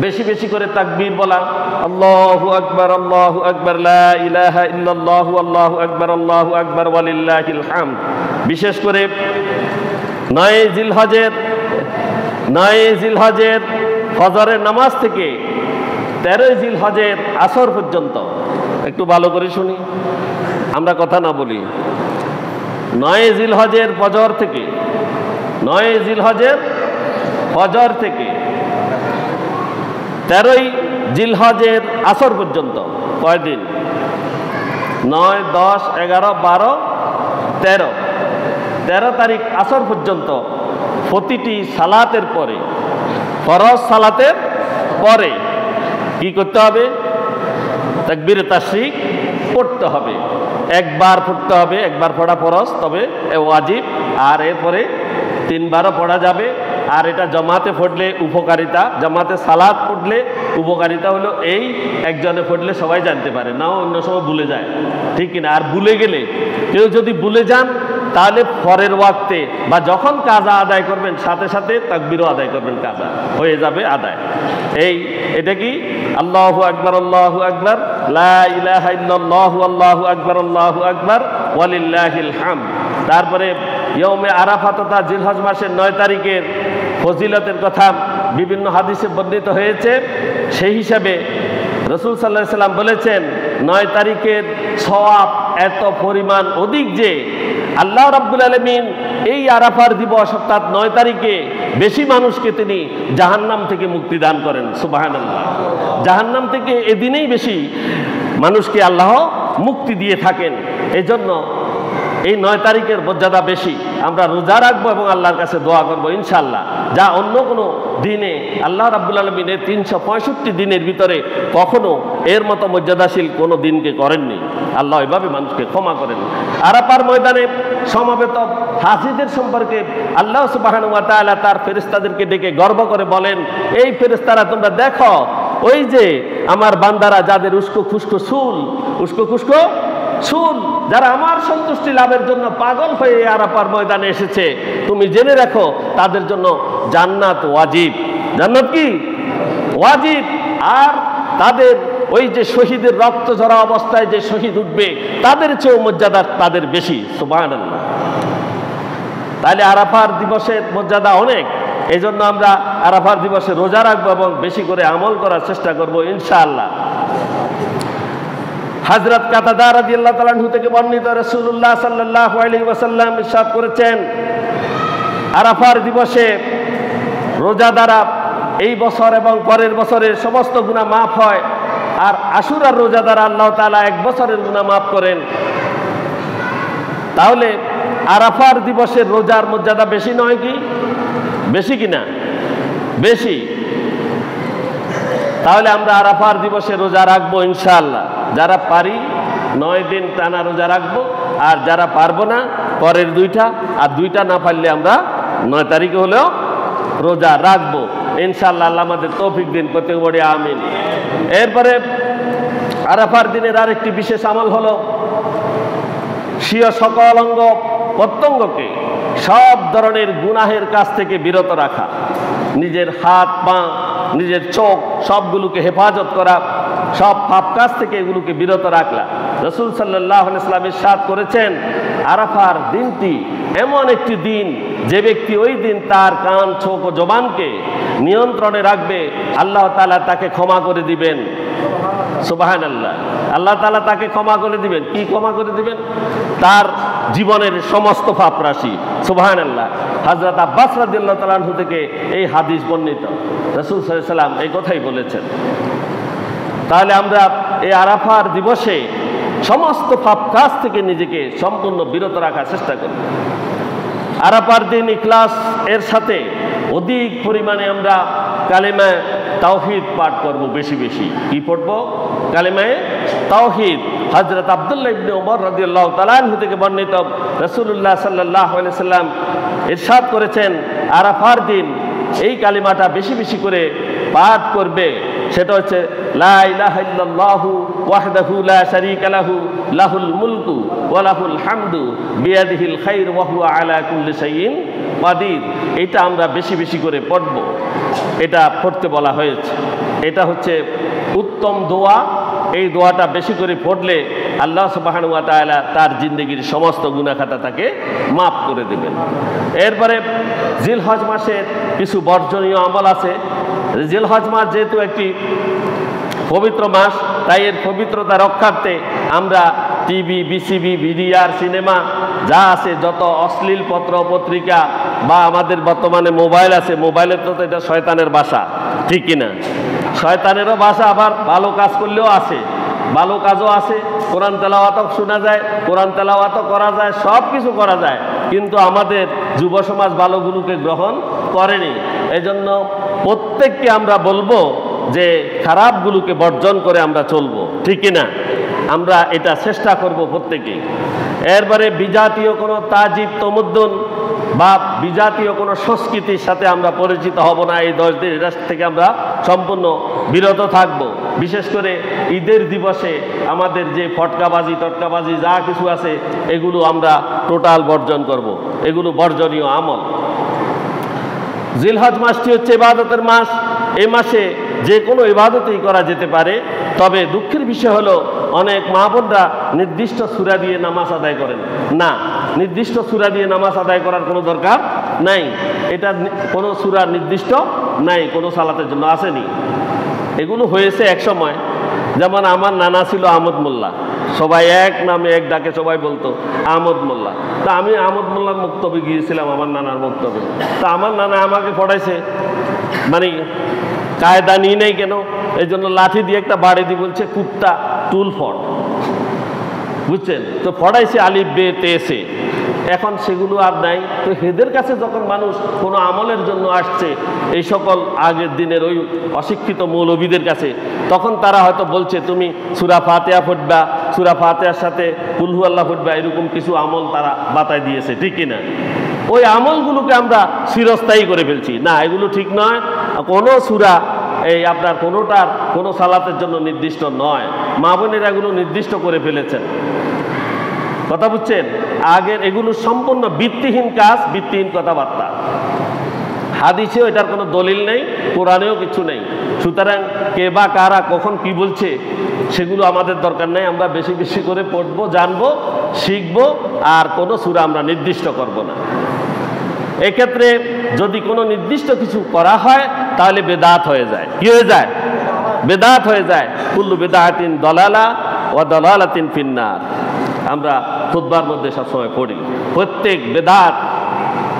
বেশি বেশি করে তাকবীর বলা, আল্লাহু আকবার, আল্লাহু আকবার, লা ইলাহা ইল্লাল্লাহু, আল্লাহু আকবার, আল্লাহু আকবার, ওয়ালিল্লাহিল হামদ। বিশেষ করে 9 জিলহজের ফজরের নামাজ থেকে 13 জিলহজের আসর পর্যন্ত, একটু ভালো করে শুনি, আমরা কথা না বলি। 9 জিলহজের ফজর থেকে 9 জিলহজের ফজর থেকে 13 জিলহজের আসর পর্যন্ত কয়দিন? 9, 10, 11, 12, 13। 13 তারিখ আসর পর্যন্ত প্রতিটি সালাতের পরে, ফরজ সালাতের পরে কি করতে হবে? তাকবীরে তাশরিক পড়তে হবে। একবার পড়তে হবে, একবার পড়া ফরজ, তবে ওয়াজিব। আর এরপরে 3 বারও পড়া যাবে। আর এটা জামাতে পড়লে উপকারিতা, জামাতে সালাত পড়লে উপকারিতা হলো এই, একজনে পড়লে সবাই জানতে পারে, নাও অন্য সময় ভুলে যায়, ঠিক কিনা? আর ভুলে গেলে, কেউ যদি ভুলে যান, তাহলে পরের ওয়াক্তে বা যখন কাজা আদায় করবেন সাথে সাথে তাকবীরও আদায় করবেন, কাজা হয়ে যাবে আদায়। এটা কি? আল্লাহু আকবার, আল্লাহু আকবার, লা ইলাহা ইল্লাল্লাহু, আল্লাহু আকবার, আল্লাহু আকবার, ওয়ালিল্লাহিল হামদ। তারপরে ইয়ৌমে আরাফা তথা জিলহজ মাসের 9 তারিখের ফজিলতের কথা বিভিন্ন হাদিসে বর্ণিত হয়েছে। সেই হিসাবে রাসূল সাল্লাল্লাহু আলাইহি ওয়াসাল্লাম বলেছেন, 9 তারিখের সওয়াব এত পরিমাণ অধিক যে আল্লাহ রাব্বুল আলামিন এই আরাফার দিবস অর্থাৎ 9 তারিখে বেশি মানুষকে তিনি জাহান্নাম থেকে মুক্তি দান করেন। সুবহানাল্লাহ। জাহান্নাম থেকে এদিনেই বেশি মানুষকে আল্লাহ মুক্তি দিয়ে থাকেন। এজন্য এই 9 তারিখের মর্যাদা বেশি। আমরা রোজা রাখবো এবং আল্লাহর কাছে দোয়া করবো ইনশাআল্লাহ, যা অন্য কোনো দিনে আল্লাহ রাব্বুল আলামিনের 365 দিনের ভিতরে কখনো এর মতো মর্যাদাশীল কোনো দিনকে করেননি। আল্লাহ এভাবে মানুষকে ক্ষমা করেন। আরাফার ময়দানে সমবেত হাজিদের সম্পর্কে আল্লাহ সুবহানাহু ওয়া তাআলা তার ফেরেশতাদেরকে ডেকে গর্ব করে বলেন, এই ফেরেশতারা তোমরা দেখো, ওই যে আমার বান্দারা যাদের উস্কো খুস্কো চুল, যারা আমার সন্তুষ্টি লাভের জন্য পাগল হয়ে আরাফার ময়দানে এসেছে, তুমি জেনে রাখো তাদের জন্য জান্নাত ওয়াজিব। জান্নাত কি? ওয়াজিব। আর তাদের ওই যে শহীদের রক্ত ঝরা অবস্থায় যে শহীদ উঠবে, তাদের চেয়েও মর্যাদা তাদের বেশি। সুবহানাল্লাহ। তাহলে আরাফার দিবসের মর্যাদা অনেক। এই জন্য আমরা আরাফার দিবসে রোজা রাখবো এবং বেশি করে আমল করার চেষ্টা করবো ইনশাআল্লাহ। হযরত কাতাদা রাদিয়াল্লাহু তাআলা আনহু থেকে বর্ণিত, রাসূলুল্লাহ সাল্লাল্লাহু আলাইহি ওয়াসাল্লাম ইরশাদ করেছেন, আরাফার দিবসে রোজা দ্বারা এই বছর এবং পরের বছরের সমস্ত গুনাহ মাফ হয়। আর আশুরার রোজা দ্বারা আল্লাহ তাআলা 1 বছরের গুনাহ মাফ করেন। তাহলে আরাফার দিবসের রোজার মর্যাদা বেশি নয় কি? বেশি কিনা? বেশি। তাহলে আমরা আরাফার দিবসে রোজা রাখবো ইনশাআল্লাহ। যারা পারি 9 দিন টানা রোজা রাখবো, আর যারা পারবো না পরের 2টা, আর 2টা না পারলে আমরা 9 তারিখে হলেও রোজা রাখবো ইনশাআল্লাহ। আল্লাহ আমাদের তৌফিক দিন, করতে বলি আমিন। এরপরে আরাফার দিনের আরেকটি বিশেষ আমল হলো স্বীয় সকল অঙ্গ প্রত্যঙ্গকে সব ধরনের গুনাহের কাছ থেকে বিরত রাখা। নিজের হাত, পা, নিজের চোখ সবগুলোকে হেফাজত করা, সব পাপ কাজ থেকে এগুলোকে বিরত রাখলা। রাসূল সাল্লাল্লাহু আলাইহি ওয়াসাল্লাম ইরশাদ করেছেন, আরাফার দিনটি এমন একটি দিন, যে ব্যক্তি ওই দিন তার কান, চোখ ও জবানকে নিয়ন্ত্রণে রাখবে, আল্লাহ তাআলা তাকে ক্ষমা করে দিবেন। সুবহানাল্লাহ। আল্লাহ তাআলা তাকে ক্ষমা করে দিবেন। কি ক্ষমা করে দিবেন? তার জীবনের সমস্ত পাপ রাশি। সুবহানাল্লাহ। হযরত আব্বাস রাদিয়াল্লাহু তাআলা আনহু থেকে এই হাদিস বর্ণিত। রাসূল সাল্লাল্লাহু আলাইহি ওয়াসাল্লাম এই কথাই বলেছেন। তাহলে আমরা এই আরাফার দিবসে সমস্ত পাপ কাজ থেকে নিজেকে সম্পূর্ণ বিরত রাখার চেষ্টা করব। আরাফার দিন ইখলাস এর সাথে অধিক পরিমাণে আমরা কালেমা তাওহীদ পাঠ করব, বেশি বেশি। কি পড়ব? কালেমায়ে তাওহীদ। হযরত আব্দুল্লাহ ইবনে ওমর রাদিয়াল্লাহু তাআলা আনহু থেকে বর্ণিত, রাসূলুল্লাহ সাল্লাল্লাহু আলাইহি ওয়াসাল্লাম ইরশাদ করেছেন, আরাফার দিন এই কালিমাটা বেশি বেশি করে পাঠ করবে, সেটা হচ্ছে লা ইলাহা ইল্লাল্লাহু ওয়াহদাহু লা শারীকা লাহু লাহুল মুলকু ওয়া লাহুল হামদু বিয়াদিহিল খাইর ওয়া হুয়া আলা কুল্লি শাইইন কাদির। এটা আমরা বেশি বেশি করে পড়ব, এটা পড়তে বলা হয়েছে। এটা হচ্ছে উত্তম দোয়া। এই দোয়াটা বেশি করে পড়লে আল্লাহ সুবহানাহু ওয়া তাআলা তার জিন্দেগির সমস্ত গুনাহ খাতা তাকে মাফ করে দেবেন। এরপরে জিলহজ মাসের কিছু বর্জনীয় আমল আছে। জিলহজ মাস যেহেতু একটি পবিত্র মাস, তাই এর পবিত্রতা রক্ষার্থে আমরা টিভি, বিসিবি, ভিডিআর, সিনেমা যা আছে, যত অশ্লীল পত্র পত্রিকা বা আমাদের বর্তমানে মোবাইল আছে, মোবাইলের তো এটা শয়তানের বাসা, ঠিক কিনা? শয়তানেরও বাসা, আবার ভালো কাজ করলেও আছে, ভালো কাজও আছে। কোরআন তেলাওয়াতও শোনা যায়, কোরআন তেলাওয়াতও করা যায়, সব কিছু করা যায়, কিন্তু আমাদের যুব সমাজ ভালোগুলোকে গ্রহণ করেনি। এজন্য প্রত্যেককে আমরা বলবো যে খারাপগুলোকে বর্জন করে আমরা চলবো, ঠিক কিনা? আমরা এটা চেষ্টা করব প্রত্যেকেই। এরপরে বিজাতীয় কোনো তাজিব তমুদ্দুন বা বিজাতীয় কোনো সংস্কৃতির সাথে আমরা পরিচিত হব না। এই 10 দিন এটা থেকে আমরা সম্পূর্ণ বিরত থাকব। বিশেষ করে ঈদের দিবসে আমাদের যে ফটকাবাজি টটকাবাজি যা কিছু আছে, এগুলো আমরা টোটাল বর্জন করব। এগুলো বর্জনীয় আমল। জিলহজ মাসটি হচ্ছে ইবাদতের মাস। এই মাসে যে কোনো ইবাদতই করা যেতে পারে, তবে দুঃখের বিষয় হলো অনেক মা বোনরা নির্দিষ্ট সূরা দিয়ে নামাজ আদায় করেন না। নির্দিষ্ট সূরা দিয়ে নামাজ আদায় করার কোনো দরকার নাই। এটা কোনো সূরা নির্দিষ্ট নাই, কোনো সালাতের জন্য আসেনি। এগুলো হয়েছে এক সময়। যেমন আমার নানা ছিল আহমদ মোল্লা, সবাই এক নামে এক ডাকে সবাই বলতো আহমদ মোল্লা। তা আমি আহমদ মোল্লার বক্তব্যে গিয়েছিলাম, আমার নানার বক্তব্যে। তা আমার নানা আমাকে পড়াইছে, মানে কায়দা নিয়ে নেই কেন, এই জন্য লাঠি দিয়ে একটা বাড়ি দিয়ে বলছে কুত্তা টুল ফট, বুঝছেন তো? পড়াইছে আলিফ বে তে সে। এখন সেগুলো আর নাই। তো এদের কাছে যখন মানুষ কোনো আমলের জন্য আসছে, এই সকল আগের দিনের ওই অশিক্ষিত মৌলবীদের কাছে, তখন তারা হয়তো বলছে তুমি সূরা ফাতিহা পড়বা, সূরা ফাতিহার সাথে কুল হু আল্লাহ পড়বা, এরকম কিছু আমল তারা বাতায় দিয়েছে, ঠিক কিনা? ওই আমলগুলোকে আমরা চিরস্থায়ী করে ফেলছি। না, এগুলো ঠিক নয়। কোনো সূরা এই আপনার কোনোটার কোনো সালাতের জন্য নির্দিষ্ট নয়। মা বোনেরা এগুলো নির্দিষ্ট করে ফেলেছেন, কথা বুঝছেন? আগের এগুলো সম্পূর্ণ ভিত্তিহীন কাজ, ভিত্তিহীন কথাবার্তা। হাদিসেও এটার কোনো দলিল নেই, কোরআনেও কিছু নেই। সুতরাং কে বা কারা কখন কি বলছে সেগুলো আমাদের দরকার নেই। আমরা বেশি বেশি করে পড়বো, জানবো, শিখবো, আর কোনো সূরা আমরা নির্দিষ্ট করব না। এক্ষেত্রে যদি কোনো নির্দিষ্ট কিছু করা হয় তাহলে বেদাত হয়ে যায়। কি হয়ে যায়? বেদাত হয়ে যায়। কুল্লু বেদাতিন দলালা ওয়া দলালাতিন ফিন্নার। আমরা খুতবার মধ্যে সবসময় পড়ি, প্রত্যেক বেদাত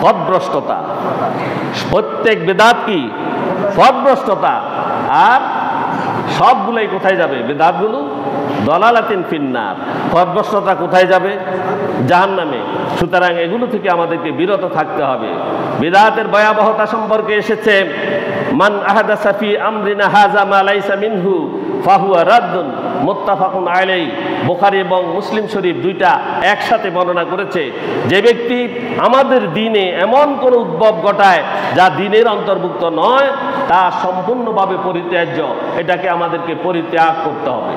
পথভ্রষ্টতা। প্রত্যেক বেদাত কি? পথভ্রষ্টতা। আর সবগুলাই কোথায় যাবে? বেদাতগুলো দলালাতিন ফিন্নার। পথভ্রষ্টতা কোথায় যাবে? জাহান্নামে। সুতরাং এগুলো থেকে আমাদেরকে বিরত থাকতে হবে। বিদআতের ভয়াবহতা সম্পর্কে এসেছে, মান আহাদাসা ফি আমরিনা হাযা মা লাইসা মিনহু ফাহুয়া রাদ্দুন, মুত্তাফাকুন আলাইহি। বুখারী এবং মুসলিম শরীফ দুইটা একসাথে বর্ণনা করেছে। যে ব্যক্তি আমাদের দ্বীনে এমন কোন উদ্ভব ঘটায় যা দ্বীনের অন্তর্ভুক্ত নয়, তা সম্পূর্ণভাবে পরিত্যাজ্য। এটাকে আমাদেরকে পরিত্যাগ করতে হবে।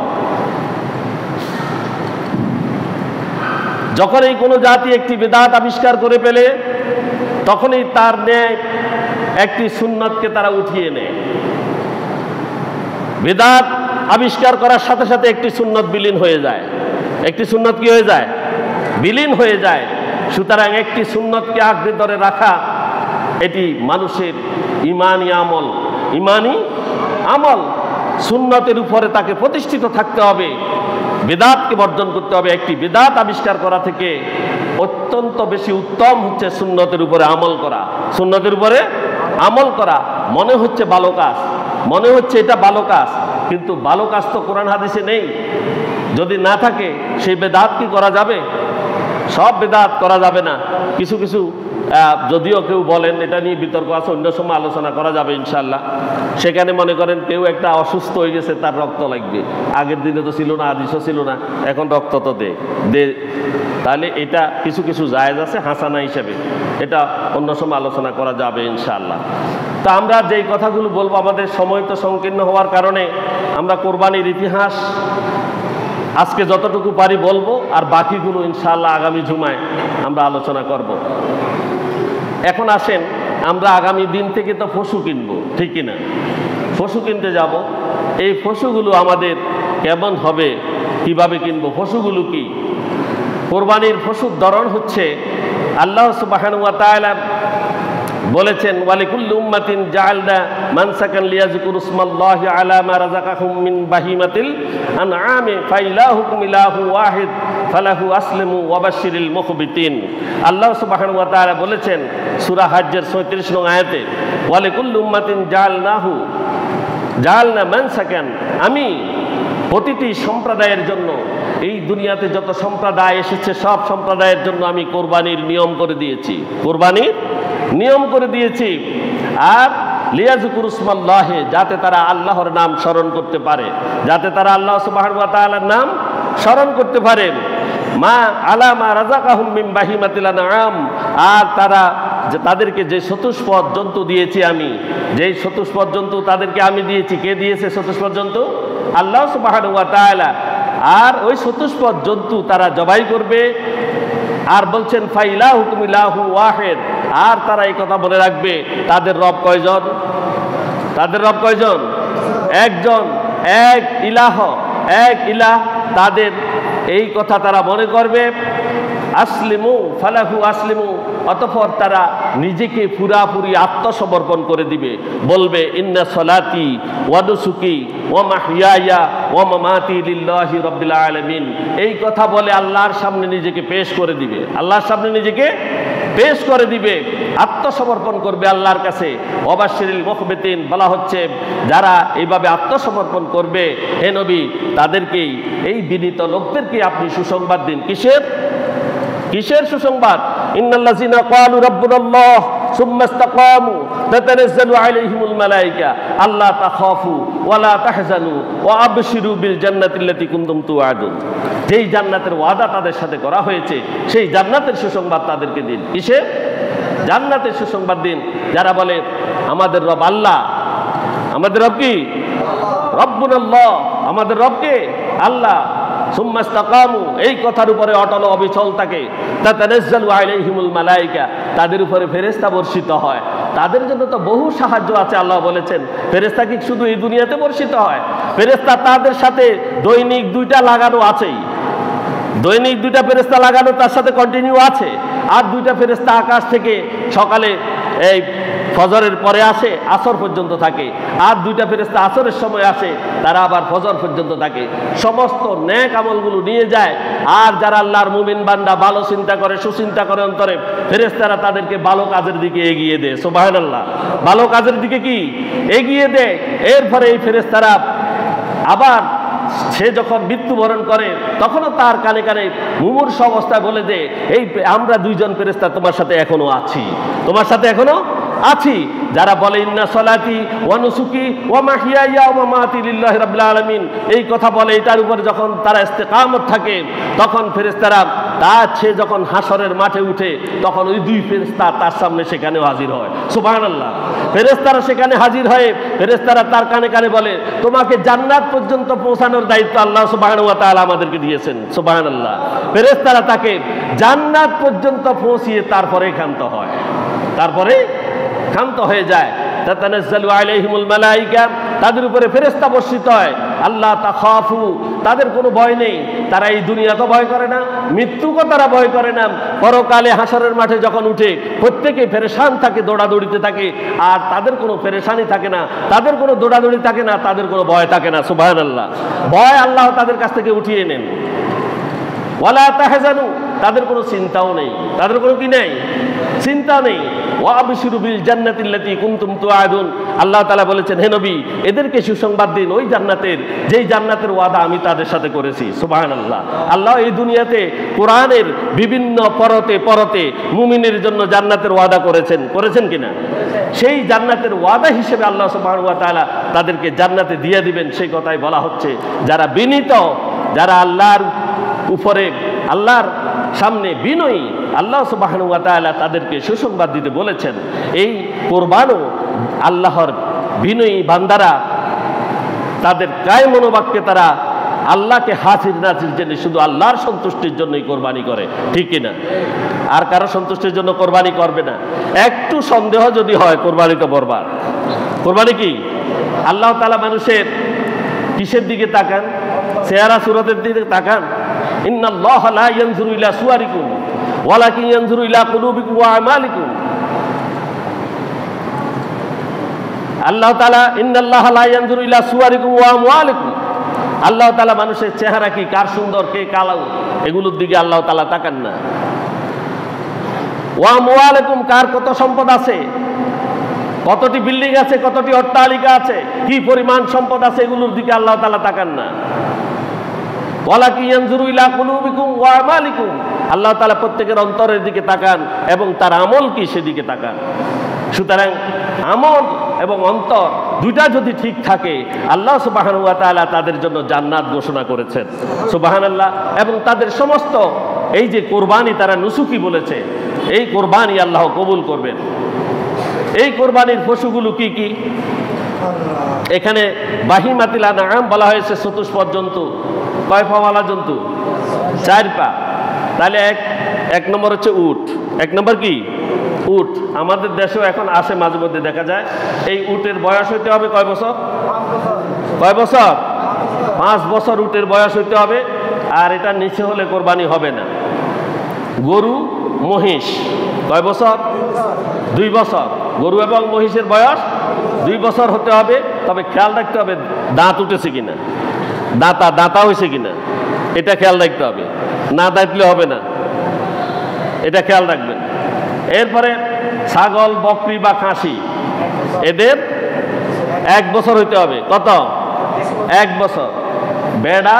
যখনই কোনো জাতি একটি বিদআত আবিষ্কার করে ফেলে, তখনই তার ন্যায় একটি সুন্নতকে তারা উঠিয়ে নেয়। বিদআত আবিষ্কার করার সাথে সাথে একটি সুন্নত বিলীন হয়ে যায়। একটি সুন্নত কি হয়ে যায়? বিলীন হয়ে যায়। সুতরাং একটি সুন্নতকে আঁকড়ে ধরে রাখা, এটি মানুষের ইমানি আমল। ইমানি আমল। সুন্নতের উপরে তাকে প্রতিষ্ঠিত থাকতে হবে, বিদআতকে বর্জন করতে হবে। একটি বিদআত আবিষ্কার করা থেকে অত্যন্ত বেশি উত্তম হচ্ছে সুন্নতের উপরে আমল করা। সুন্নতের উপরে আমল করা মনে হচ্ছে ভালো কাজ, মনে হচ্ছে এটা ভালো কাজ, কিন্তু ভালো কাজ তো কোরআন হাদিসে নেই। যদি না থাকে সেই বেদাত কি করা যাবে? সব বেদাত করা যাবে না। কিছু কিছু যদিও কেউ বলেন এটা নিয়ে বিতর্ক আছে, অন্য সময় আলোচনা করা যাবে ইনশাল্লাহ। সেখানে মনে করেন কেউ একটা অসুস্থ হয়ে গেছে, তার রক্ত লাগবে, আগের দিনে তো ছিল না, আদিশও ছিল না, এখন রক্ত তো দে, তাহলে এটা কিছু কিছু জায়েজ আছে হাসানা হিসেবে, এটা অন্য সময় আলোচনা করা যাবে ইনশাআল্লাহ। তা আমরা যেই কথাগুলো বলবো, আমাদের সময় তো সংকীর্ণ হওয়ার কারণে আমরা কোরবানির ইতিহাস আজকে যতটুকু পারি বলবো, আর বাকিগুলো ইনশাআল্লাহ আগামী জুমায় আমরা আলোচনা করব। এখন আসেন, আমরা আগামী দিন থেকে তো পশু কিনবো, ঠিক কিনা? পশু কিনতে যাব, এই পশুগুলো আমাদের কেমন হবে, কিভাবে কিনবো, পশুগুলো কি? কোরবানির পশুর ধরন হচ্ছে, আল্লাহ সুবহানাহু ওয়া তাআলা বলেছেন, ওয়ালিকুল্লি উম্মাতিন জাআলনা মানসাকান লিয়াযকুরু ইসমাল্লাহি আলা মা রাযাকাহুম মিন বাহিমাতিল আনআমি ফাইলাহুকুম ইলাহু ওয়াহিদ ফালাহু আসলিমু ওয়া বাশশিরিল মুখবিতিন। আল্লাহ সুবহানাহু ওয়া তাআলা বলেছেন সূরা হজ্জের ৩৬ নং আয়াতে, ওয়ালিকুল্লি উম্মাতিন জাআলনা মানসাকান, আমি প্রতিটি সম্প্রদায়ের জন্য, এই দুনিয়াতে যত সম্প্রদায় এসেছে সব সম্প্রদায়ের জন্য আমি কোরবানির নিয়ম করে দিয়েছি, কোরবানির নিয়ম করে দিয়েছি। আর লিয়াযকুরু ইসমাল্লাহি, যাতে তারা আল্লাহর নাম স্মরণ করতে পারে, যাতে তারা আল্লাহ সুবহানাহু ওয়া তাআলার নাম স্মরণ করতে পারে। মা আলা মা রাযাকাহুম মিন বাহিমাতিল আনআম, আর তারা যে তাদেরকে যে চতুষ্পদ জন্তু দিয়েছি আমি, যেই চতুষ্পদ জন্তু তাদেরকে আমি দিয়েছি, কে দিয়েছে চতুষ্পদ জন্তু? আল্লাহ সুবহানাহু ওয়া তাআলা। আর ওই চতুষ্পদ জন্তু তারা জবাই করবে, আর বলছেন ফাইলাহুকুম ইলাহু ওয়াহিদ, আর তারা এই কথা মনে রাখবে তাদের রব কয়জন? তাদের রব কয়জন? একজন, এক ইলাহ, এক ইলাহ, তাদের এই কথা তারা মনে করবে। আসলিমু ফালাহু আসলিমু, অতঃপর তারা নিজেকে পুরাপুরি আত্মসমর্পণ করে দিবে, বলবে ইন্না সলাতি ওয়া নুসুকি ওয়া মাহইয়ায়া ওয়া মামাতি লিল্লাহি রাব্বিল আলামিন। এই কথা বলে আল্লাহর সামনে নিজেকে পেশ করে দিবে, আল্লাহর সামনে নিজেকে পেশ করে দিবে, আত্মসমর্পণ করবে আল্লাহর কাছে। ওয়া বাশশিরিল মুখবিতিন, বলা হচ্ছে যারা এইভাবে আত্মসমর্পণ করবে হে নবী, তাদেরকেই, এই বিনীত লোকদেরকে আপনি সুসংবাদ দিন। কিসের? কিসের সুসংবাদ? ইন্নাল্লাযিনা ক্বালু রাব্বুনাল্লাহ সুম্মা ইসতাকামু তাতানাজ্জালু আলাইহিমুল মালায়েকা আল্লা তাখাফু ওয়া লা তাহজানু ওয়া আবশিরু বিল জান্নাতিল্লাতী কুনতুম তুআদুন। যেই জান্নাতের ওয়াদা তাদের সাথে করা হয়েছে, সেই জান্নাতের সুসংবাদ তাদেরকে দিন। কিসের? জান্নাতের সুসংবাদ দিন। যারা বলে আমাদের রব আল্লাহ, আমাদের রব কি? রব্বুনাল্লাহ, আমাদের রবকে আল্লাহ। সুম্মা ইসতাকামু, এই কথার উপরে অটল অবিচল থাকে। তাতানাজ্জালু আলাইহিমুল মালায়েকা, তাদের উপরে ফেরেশতা বর্ষিত হয়। তাদের জন্য তো বহু সাহায্য আছে, আল্লাহ বলেছেন। ফেরেশতা কি শুধু এই দুনিয়াতে বর্ষিত হয়? ফেরেশতা তাদের সাথে দৈনিক 2টা লাগানো আছেই, দৈনিক 2টা ফেরেশতা লাগানো তার সাথে কন্টিনিউ আছে। আর 2টা ফেরেশতা আকাশ থেকে সকালে এই ফজরের পরে আসে, আসর পর্যন্ত থাকে। আর 2টা ফেরেশতা আসরের সময় আসে, তারা আবার ফজর পর্যন্ত থাকে। সমস্ত নেক আমলগুলো নিয়ে যায়। আর যারা আল্লাহর মুমিন বান্দা ভালো চিন্তা করে, সুচিন্তা করে অন্তরে, ফেরেশতারা তাদেরকে ভালো কাজের দিকে এগিয়ে দেয়। সুবহানাল্লাহ, ভালো কাজের দিকে কি এগিয়ে দেয়। এরপরে এই ফেরেশতারা আবার সে যখন মৃত্যুবরণ করে, তখনও তার কানে কানে মুমূর্ষ অবস্থায় বলে যে এই আমরা 2জন ফেরেশতা তোমার সাথে এখনো আছি, তোমার সাথে এখনো আছি। যারা বলে ইন্না সলাতি ওয়া নুসুকি ওয়া মাহইয়ায়া ওয়া মামাতি লিল্লাহি রাব্বিল আলামিন, এই কথা বলে, এটার উপর যখন তারা ইস্তেকামত থাকে, তখন ফেরেশতারা সে যখন হাসরের মাঠে উঠে, তখন ওই 2 ফেরেশতা তার সামনে সেখানেও হাজির হয়। সুবহানাল্লাহ, ফেরেশতারা সেখানে হাজির হয়ে ফেরেশতারা তার কানে কানে বলে তোমাকে জান্নাত পর্যন্ত পৌঁছানোর দায়িত্ব আল্লাহ সুবহানাহু ওয়া তাআলা আমাদেরকে দিয়েছেন। সুবহানাল্লাহ, ফেরেশতারা তাকে জান্নাত পর্যন্ত পৌঁছিয়ে তারপরে ক্ষান্ত হয়, তারপরে ক্ষান্ত হয়ে যায়। তাতানাজ্জালু আলাইহিমুল মালায়েকা, তাদের উপরে ফেরেশতা বর্ষিত হয়। আল্লাহ তাখাফু, তাদের কোনো ভয় নেই। তারা এই দুনিয়াকে ভয় করে না, মৃত্যুকে তারা ভয় করে না। পরকালে হাসরের মাঠে যখন উঠে প্রত্যেকে পেরেশান থাকে, দৌড়াদৌড়িতে থাকে। আর তাদের কোনো পেরেশানি থাকে না, তাদের কোনো দৌড়াদৌড়ি থাকে না, তাদের কোনো ভয় থাকে না। সুবহানাল্লাহ, ভয় আল্লাহ তাদের কাছ থেকে উঠিয়ে নেন। ওয়ালা তাহজানু, তাদের কোনো চিন্তাও নেই, তাদের কোনো কি নেই? চিন্তা নেই। ওয়াবশিরু বিল জান্নাতিল্লাতী কুনতুম তুআদুন, আল্লাহ তাআলা বলেছেন হে নবী এদেরকে সুসংবাদ দিন ওই জান্নাতের যেই জান্নাতের ওয়াদা আমি তাদের সাথে করেছি। সুবহানাল্লাহ। আল্লাহ এই দুনিয়াতে কোরআনের বিভিন্ন পরতে পরতে মুমিনের জন্য জান্নাতের ওয়াদা করেছেন কিনা? সেই জান্নাতের ওয়াদা হিসেবে আল্লাহ সুবহানাহু ওয়া তাআলা তাদেরকে জান্নাতে দিয়ে দিবেন সেই কথাই বলা হচ্ছে। যারা বিনীত, যারা আল্লাহর উপরে আল্লাহর সামনে বিনয়ী, আল্লাহ সুবহানাহু ওয়া তাআলা তাদেরকে সুসংবাদ দিতে বলেছেন। এই কোরবানও আল্লাহর বিনয়ী বান্দারা তাদের কায় মনোবাক্যে তারা আল্লাহকে হাসির নাসির জন্য শুধু আল্লাহর সন্তুষ্টির জন্যই কোরবানি করে, ঠিক কিনা? আর কারো সন্তুষ্টির জন্য কোরবানি করবে না। একটু সন্দেহ যদি হয় কোরবানি তো বরবাদ। কোরবানি কি? আল্লাহ তাআলা মানুষের কিসের দিকে তাকান? চেহারা সুরতের দিকে তাকান। ইন্নাল্লাহা লা ইয়ানজুরু ইলা সুওয়ারিকুম ওয়ালাকিন ইয়ানজুরু ইলা কুলুবিকুম ওয়া আমালিকুম। আল্লাহ তাআলা ইন্নাল্লাহা লা ইয়ানজুরু ইলা সুওয়ারিকুম ওয়া আমওয়ালিকুম, আল্লাহ তাআলা মানুষের চেহারা কি, কার সুন্দর, কে কালো, এগুলোর দিকে আল্লাহ তাআলা তাকান না। ওয়া আমওয়ালিকুম, কার কত সম্পদ আছে, কতটি বিল্ডিং আছে, কতটি অট্টালিকা আছে, কি পরিমাণ সম্পদ আছে, এগুলোর দিকে আল্লাহ তাআলা তাকান না। ওয়ালাকিন ইয়ানজুরু ইলা কুলুবিকুম ওয়া আমালিকুম, আল্লাহ তাআলা প্রত্যেকের অন্তরের দিকে তাকান এবং তার আমল কি সেদিকে তাকান। সুতরাং আমল এবং অন্তর দুইটা যদি ঠিক থাকে আল্লাহ সুবহানাহু ওয়া তাআলা তাদের জন্য জান্নাত ঘোষণা করেছেন। সুবহানাল্লাহ। এবং তাদের সমস্ত এই যে কোরবানি তারা নুসুকি বলেছে, এই কোরবানি আল্লাহ কবুল করবেন। এই কোরবানির পশুগুলো কি কি? এখানে বাহিমাতিল আনআম বলা হয়েছে চতুষ্পদ জন্তু। কয় পাওয়ালা জন্তু? 4 পা। তাহলে এক নম্বর হচ্ছে উট। এক নম্বর কি? উট। আমাদের দেশেও এখন আসে, মাঝে মধ্যে দেখা যায়। এই উটের বয়স হইতে হবে কয় বছর? কয় বছর? 5 বছর উটের বয়স হইতে হবে। আর এটা নিচে হলে কোরবানি হবে না। গরু, মহিষ কয় বছর? 2 বছর। গরু এবং মহিষের বয়স 2 বছর হতে হবে। তবে খেয়াল রাখতে হবে দাঁত উঠেছে কিনা, দাঁতা হয়েছে কিনা, এটা খেয়াল রাখতে হবে। না দাঁতলে হবে না, এটা খেয়াল রাখবেন। এরপরে ছাগল, বকরি বা খাসি, এদের 1 বছর হইতে হবে। কত? 1 বছর। বেড়া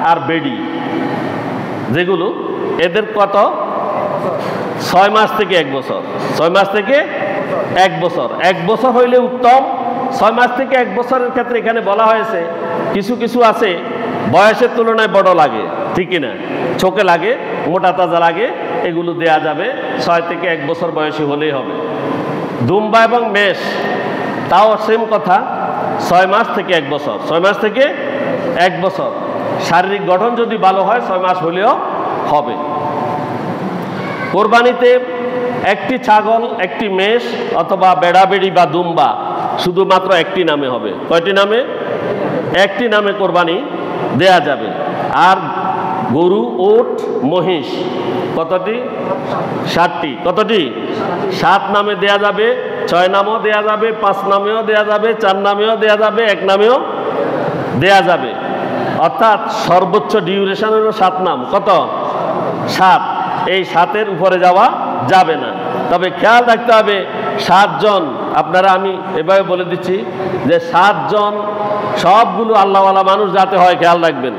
আর বেড়ি যেগুলো, এদের কত? 6 মাস থেকে 1 বছর। 6 মাস থেকে 1 বছর। 1 বছর হইলে উত্তম। 6 মাস থেকে 1 বছরের ক্ষেত্রে এখানে বলা হয়েছে কিছু কিছু আছে বয়সের তুলনায় বড় লাগে, ঠিক কিনা? চোখে লাগে, মোটা তাজা লাগে, এগুলো দেয়া যাবে। 6 থেকে 1 বছর বয়সী হলেই হবে। দুম্বা এবং মেষ তাও সেম কথা, 6 মাস থেকে 1 বছর। 6 মাস থেকে 1 বছর। শারীরিক গঠন যদি ভালো হয় 6 মাস হলেও হবে। কোরবানিতে একটি ছাগল, একটি মেষ অথবা বেড়াবেড়ি বা দুম্বা শুধুমাত্র একটি নামে হবে। কয়টি নামে? একটি নামে কোরবানি দেয়া যাবে। আর গরু, উট, মহিষ কতটি? 7টি। কতটি? 7 নামে দেয়া যাবে, 6 নামেও দেয়া যাবে, 5 নামেও দেয়া যাবে, 4 নামেও দেয়া যাবে, 1 নামেও দেয়া যাবে। অর্থাৎ সর্বোচ্চ ডিউরেশন হলো 7 নাম। কত? 7। এই 7-এর উপরে যাওয়া যাবে না। তবে খেয়াল রাখতে হবে 7 জন, আপনারা আমি এভাবে বলে দিচ্ছি যে 7 জন সবগুলো আল্লাহওয়ালা মানুষ যাতে হয় খেয়াল রাখবেন।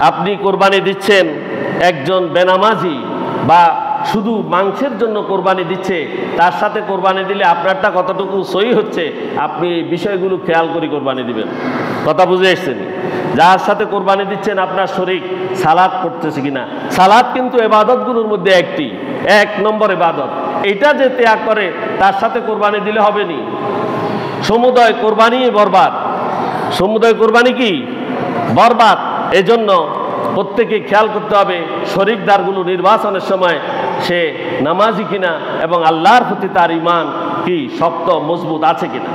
আপনি কোরবানি দিচ্ছেন, একজন বেনামাজি বা শুধু মাংসের জন্য কোরবানি দিচ্ছে, তার সাথে কোরবানি দিলে আপনারটা কতটুকু সহি হচ্ছে আপনি এই বিষয়গুলো খেয়াল করে কোরবানি দিবেন। কথা বুঝে এসছেন? যার সাথে কোরবানি দিচ্ছেন আপনার শরীক সালাত পড়তেছে কিনা। সালাত কিন্তু ইবাদতগুলোর মধ্যে একটি, 1 নম্বর ইবাদত। এটা যে ত্যাগ করে তার সাথে কোরবানি দিলে হবে নি। সমুদয় কোরবানি বরবাদ। সমুদয় কোরবানি কি? বরবাদ। এজন্য প্রত্যেকে খেয়াল করতে হবে শরিকদারগুলো নির্বাচনের সময় সে নামাজি কিনা এবং আল্লাহর প্রতি তার ঈমান কি শক্ত মজবুত আছে কিনা।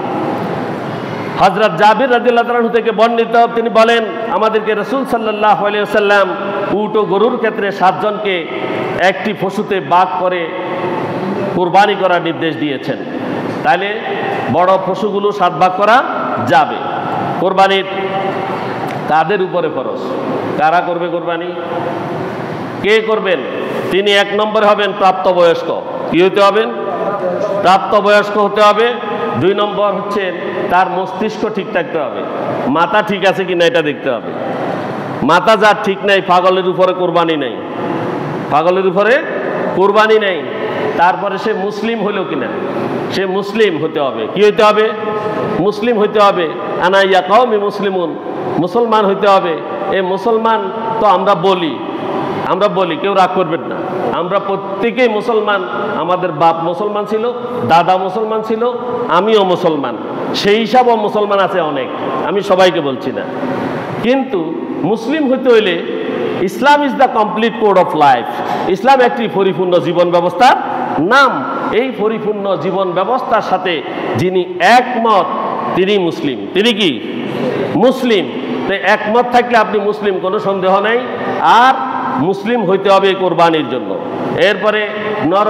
হযরত জাবির রাদিয়াল্লাহু তাআলা থেকে বর্ণিত, তিনি বলেন আমাদেরকে রাসূল সাল্লাল্লাহু আলাইহি ওয়াসাল্লাম উট ও গরুর ক্ষেত্রে 7 জনকে একটি পশুতে ভাগ করে কুরবানি করার নির্দেশ দিয়েছেন। তাহলে বড় পশুগুলো 7 ভাগ করা যাবে। কোরবানির কাদের উপরে ফরজ? কারা করবে কোরবানি? কে করবেন? তিনি 1 নম্বরে হবেন প্রাপ্তবয়স্ক। কি হতে হবে? প্রাপ্তবয়স্ক হতে হবে। 2 নম্বর হচ্ছে তার মস্তিষ্ক ঠিক থাকতে হবে, মাথা ঠিক আছে কিনা এটা দেখতে হবে। মাথা যার ঠিক নাই, পাগলের উপরে কোরবানি নেই, পাগলের উপরে কোরবানি নেই। তারপরে সে মুসলিম হলো কিনা, সে মুসলিম হতে হবে। কি হইতে হবে? মুসলিম হইতে হবে। আনা ইয়া কওমি মুসলিমুন, মুসলমান হইতে হবে। এই মুসলমান তো আমরা বলি, কেউ রাগ করবেন না, আমরা প্রত্যেকেই মুসলমান। আমাদের বাপ মুসলমান ছিল, দাদা মুসলমান ছিল, আমিও মুসলমান, সেই হিসাবও মুসলমান আছে অনেক, আমি সবাইকে বলছি না। কিন্তু মুসলিম হইতে হইলে Islam is the complete code of life. ইসলাম একটি পরিপূর্ণ জীবন ব্যবস্থার নাম। এই পরিপূর্ণ জীবন ব্যবস্থার সাথে যিনি একমত তিনি মুসলিম। তিনি কি? মুসলিম। তো একমত থাকলে আপনি মুসলিম, কোনো সন্দেহ নাই। আর মুসলিম হইতে হবে কোরবানির জন্য। এরপরে নর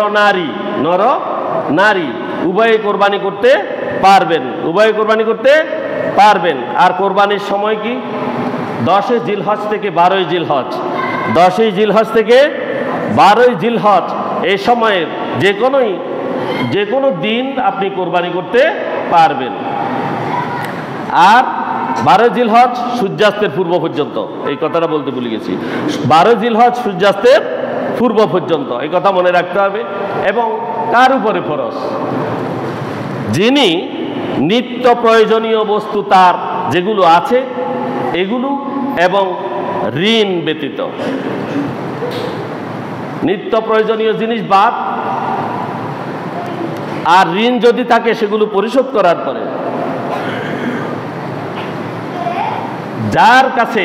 নারী উভয়ে কোরবানি করতে পারবেন, উভয়ে কোরবানি করতে পারবেন। আর কোরবানির সময় কি? 10 জিলহজ থেকে 12 জিলহজ, 10 জিলহজ থেকে 12 জিলহজ। এই সময়ের যে কোনো দিন আপনি কোরবানি করতে পারবেন। আর 12 জিলহজ সূর্যাস্তের পূর্ব পর্যন্ত, এই কথাটা বলতে ভুলে গেছি। 12 জিলহজ সূর্যাস্তের পূর্ব পর্যন্ত, এই কথা মনে রাখতে হবে। এবং কার উপরে ফরজ? যিনি নিত্য প্রয়োজনীয় বস্তু তার যেগুলো আছে এগুলো এবং ঋণ ব্যতীত, নিত্য প্রয়োজনীয় জিনিস বাদ, আর ঋণ যদি থাকে সেগুলো পরিশোধ করার পরে যার কাছে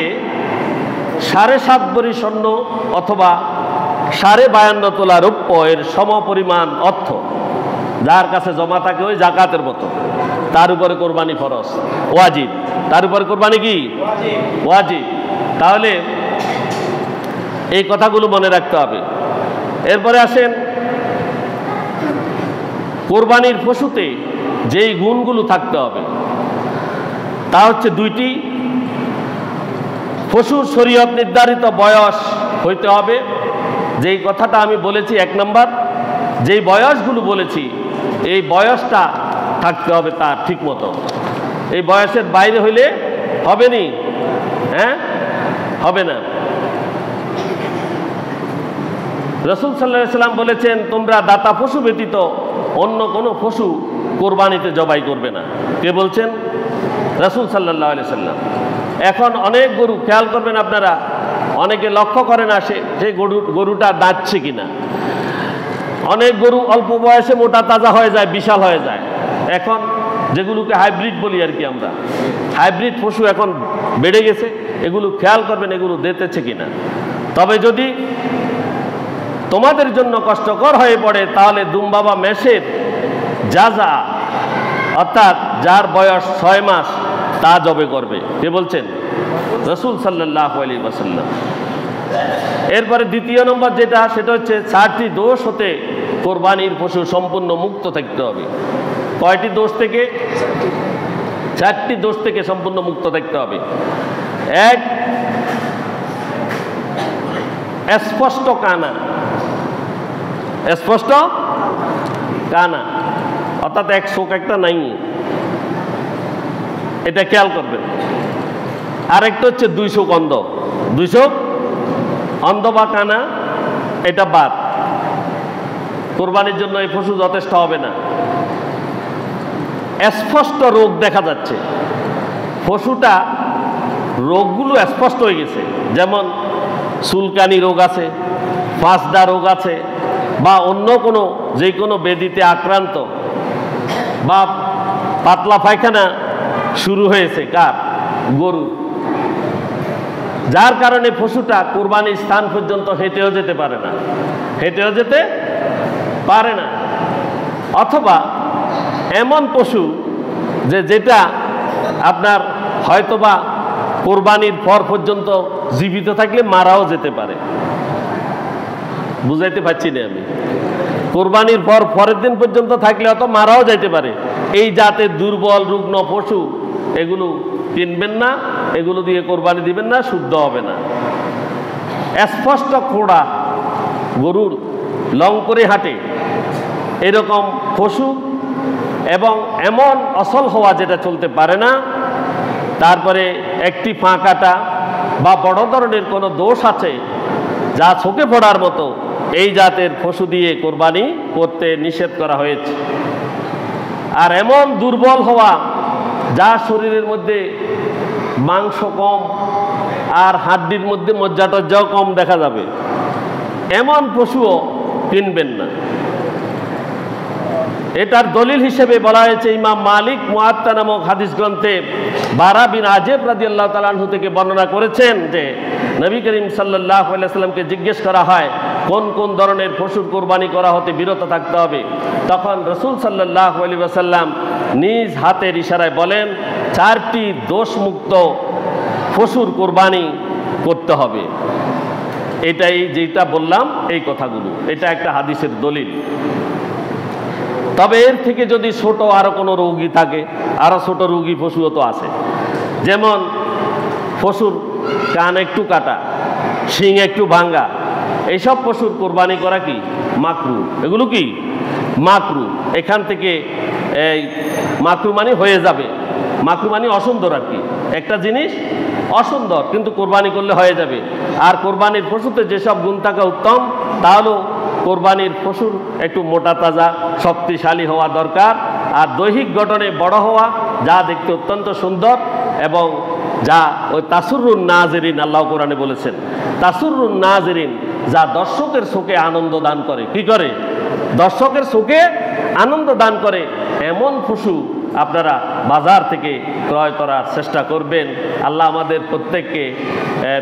7.5 ভরি স্বর্ণ অথবা 52.5 তোলা রৌপ্য এর সমপরিমাণ অর্থ যার কাছে জমা থাকে ওই জাকাতের মতো, তার উপরে কোরবানি ফরজ, ওয়াজিব। তার উপরে কোরবানি কি? ওয়াজিব। তাহলে এই কথাগুলো মনে রাখতে হবে। এরপরে আসেন কোরবানির পশুতে যেই গুণগুলো থাকতে হবে তা হচ্ছে 2টি। পশুর শরীয়ত নির্ধারিত বয়স হইতে হবে, যেই কথাটা আমি বলেছি 1 নম্বর, যেই বয়সগুলো বলেছি এই বয়সটা থাকতে হবে তার ঠিক মতো। এই বয়সের বাইরে হইলে হবে নি, হ্যাঁ, হবে না। রাসূল সাল্লাল্লাহু আলাইহি সাল্লাম বলেছেন, তোমরা দাতা পশু ব্যতীত অন্য কোনো পশু কোরবানিতে জবাই করবে না। কে বলছেন? রাসূল সাল্লাল্লাহু আলাইহি সাল্লাম। এখন অনেক গরু, খেয়াল করবেন আপনারা, অনেকে লক্ষ্য করে না সেই গরুটা দাঁতছে কিনা। অনেক গরু অল্প বয়সে মোটা তাজা হয়ে যায়, বিশাল হয়ে যায়। এখন যেগুলোকে হাইব্রিড বলি আর কি আমরা, হাইব্রিড পশু এখন বেড়ে গেছে, এগুলো খেয়াল করবেন এগুলো দিতেছে কিনা। তবে যদি তোমাদের জন্য কষ্টকর হয়ে পড়ে তাহলে দুম্বা বা মেষের যা অর্থাৎ যার বয়স 6 মাস তা জবে করবে। কে বলছেন? রাসূল সাল্লাল্লাহু আলাইহি ওয়াসাল্লাম। এরপরে 2 নম্বর যেটা, সেটা হচ্ছে 4টি দোষ হতে কোরবানির পশু সম্পূর্ণ মুক্ত থাকতে হবে। কয়টি দোষ থেকে? 4টি দোষ থেকে সম্পূর্ণ মুক্ত থাকতে হবে। 1, স্পষ্ট কানা, স্পষ্ট কানা অর্থাৎ এক চোখ একটা নাই, এটা খেয়াল করবেন। আরেকটা হচ্ছে 2 চোখ অন্ধ, 2 চোখ অন্ধ বা কানা, এটা বাদ। কোরবানির জন্য এই পশু যথেষ্ট হবে না। স্পষ্ট রোগ দেখা যাচ্ছে, পশুটা রোগগুলো স্পষ্ট হয়ে গেছে, যেমন চুলকানি রোগ আছে, ফাঁসদা রোগ আছে, বা অন্য কোনো যে কোনো ব্যাধিতে আক্রান্ত, বা পাতলা পায়খানা শুরু হয়েছে কার? গরু। যার কারণে পশুটা কোরবানির স্থান পর্যন্ত হেঁটেও যেতে পারে না, হেঁটেও যেতে পারে না। অথবা এমন পশু যেটা আপনার হয়তোবা কোরবানির পর পর্যন্ত জীবিত থাকলে মারাও যেতে পারে। বুঝাইতে পারছি না আমি। কোরবানির পর পরের দিন পর্যন্ত থাকলে অত মারাও যাইতে পারে। এই জাতের দুর্বল রুগ্ন পশু এগুলো কিনবেন না, এগুলো দিয়ে কোরবানি দিবেন না, শুদ্ধ হবে না। স্পষ্ট খোড়া গরুর লং করে হাঁটে, এরকম পশু এবং এমন অসল হওয়া যেটা চলতে পারে না, তারপরে একটি পা কাটা বা বড় ধরনের কোনো দোষ আছে যা চোখে পড়ার মতো, এই জাতের পশু দিয়ে কোরবানি করতে নিষেধ করা হয়েছে। আর এমন দুর্বল হওয়া যা শরীরের মধ্যে মাংস কম আর হাড্ডির মধ্যে মজ্জাটজ্জাও কম দেখা যাবে, এমন পশুও কিনবেন না। এটার দলিল হিসেবে বলা হয়েছে ইমাম মালিক মুয়াত্তা নামক হাদিস গ্রন্থে বারা বিন আজেব রাদিয়াল্লাহু তাআলা আনহু থেকে বর্ণনা করেছেন যে নবী করিম সাল্লাল্লাহু আলাইহি ওয়াসাল্লামকে জিজ্ঞেস করা হয় কোন কোন ধরনের পশুর কোরবানি করা হতে বিরত থাকতে হবে। তখন রাসূল সাল্লাল্লাহু আলাইহি ওয়াসাল্লাম নিজ হাতের ইশারায় বলেন 4টি দোষমুক্ত পশুর কোরবানি করতে হবে। এটাই যেটা বললাম এই কথাগুলো, এটা একটা হাদিসের দলিল। তবে এর থেকে যদি ছোট আরো কোনো রোগী থাকে, আরো ছোট রোগী পশুও তো আছে, যেমন পশুর কান একটু কাটা, শিং একটু ভাঙ্গা, এইসব পশুর কোরবানি করা কি মাকরু। এগুলো কি মাকরু। এখান থেকে এই মাকরু মানে হয়ে যাবে, মাকরু মানে অসুন্দর আর কি, একটা জিনিস অসুন্দর কিন্তু কোরবানি করলে হয়ে যাবে। আর কোরবানির পশুতে যেসব গুণ থাকা উত্তম, তাহলেও কোরবানির পশুর একটু মোটা তাজা শক্তিশালী হওয়া দরকার, আর দৈহিক গঠনে বড় হওয়া, যা দেখতে অত্যন্ত সুন্দর এবং যা ওই তাসুরুন নাজেরিন, আল্লাহ কোরআনে বলেছেন তাসুরুন নাজেরিন, যা দর্শকের চোখে আনন্দ দান করে। কি করে? দর্শকের চোখে আনন্দ দান করে এমন পশু আপনারা বাজার থেকে ক্রয় করার চেষ্টা করবেন। আল্লাহ আমাদের প্রত্যেককে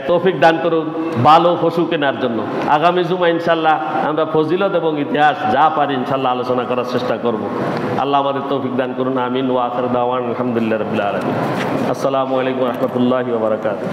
তৌফিক দান করুন ভালো পশু কেনার জন্য। আগামী জুমা ইনশাল্লাহ আমরা ফজিলত এবং ইতিহাস যা পারি ইনশাল্লাহ আলোচনা করার চেষ্টা করব। আল্লাহ আমাদের তৌফিক দান করুন। আমিন ওয়া আখির দাওয়ানা আলহামদুলিল্লাহি রাব্বিল আলামিন। আসসালামু আলাইকুম ওয়া রাহমাতুল্লাহি ওয়া বারাকাতুহু।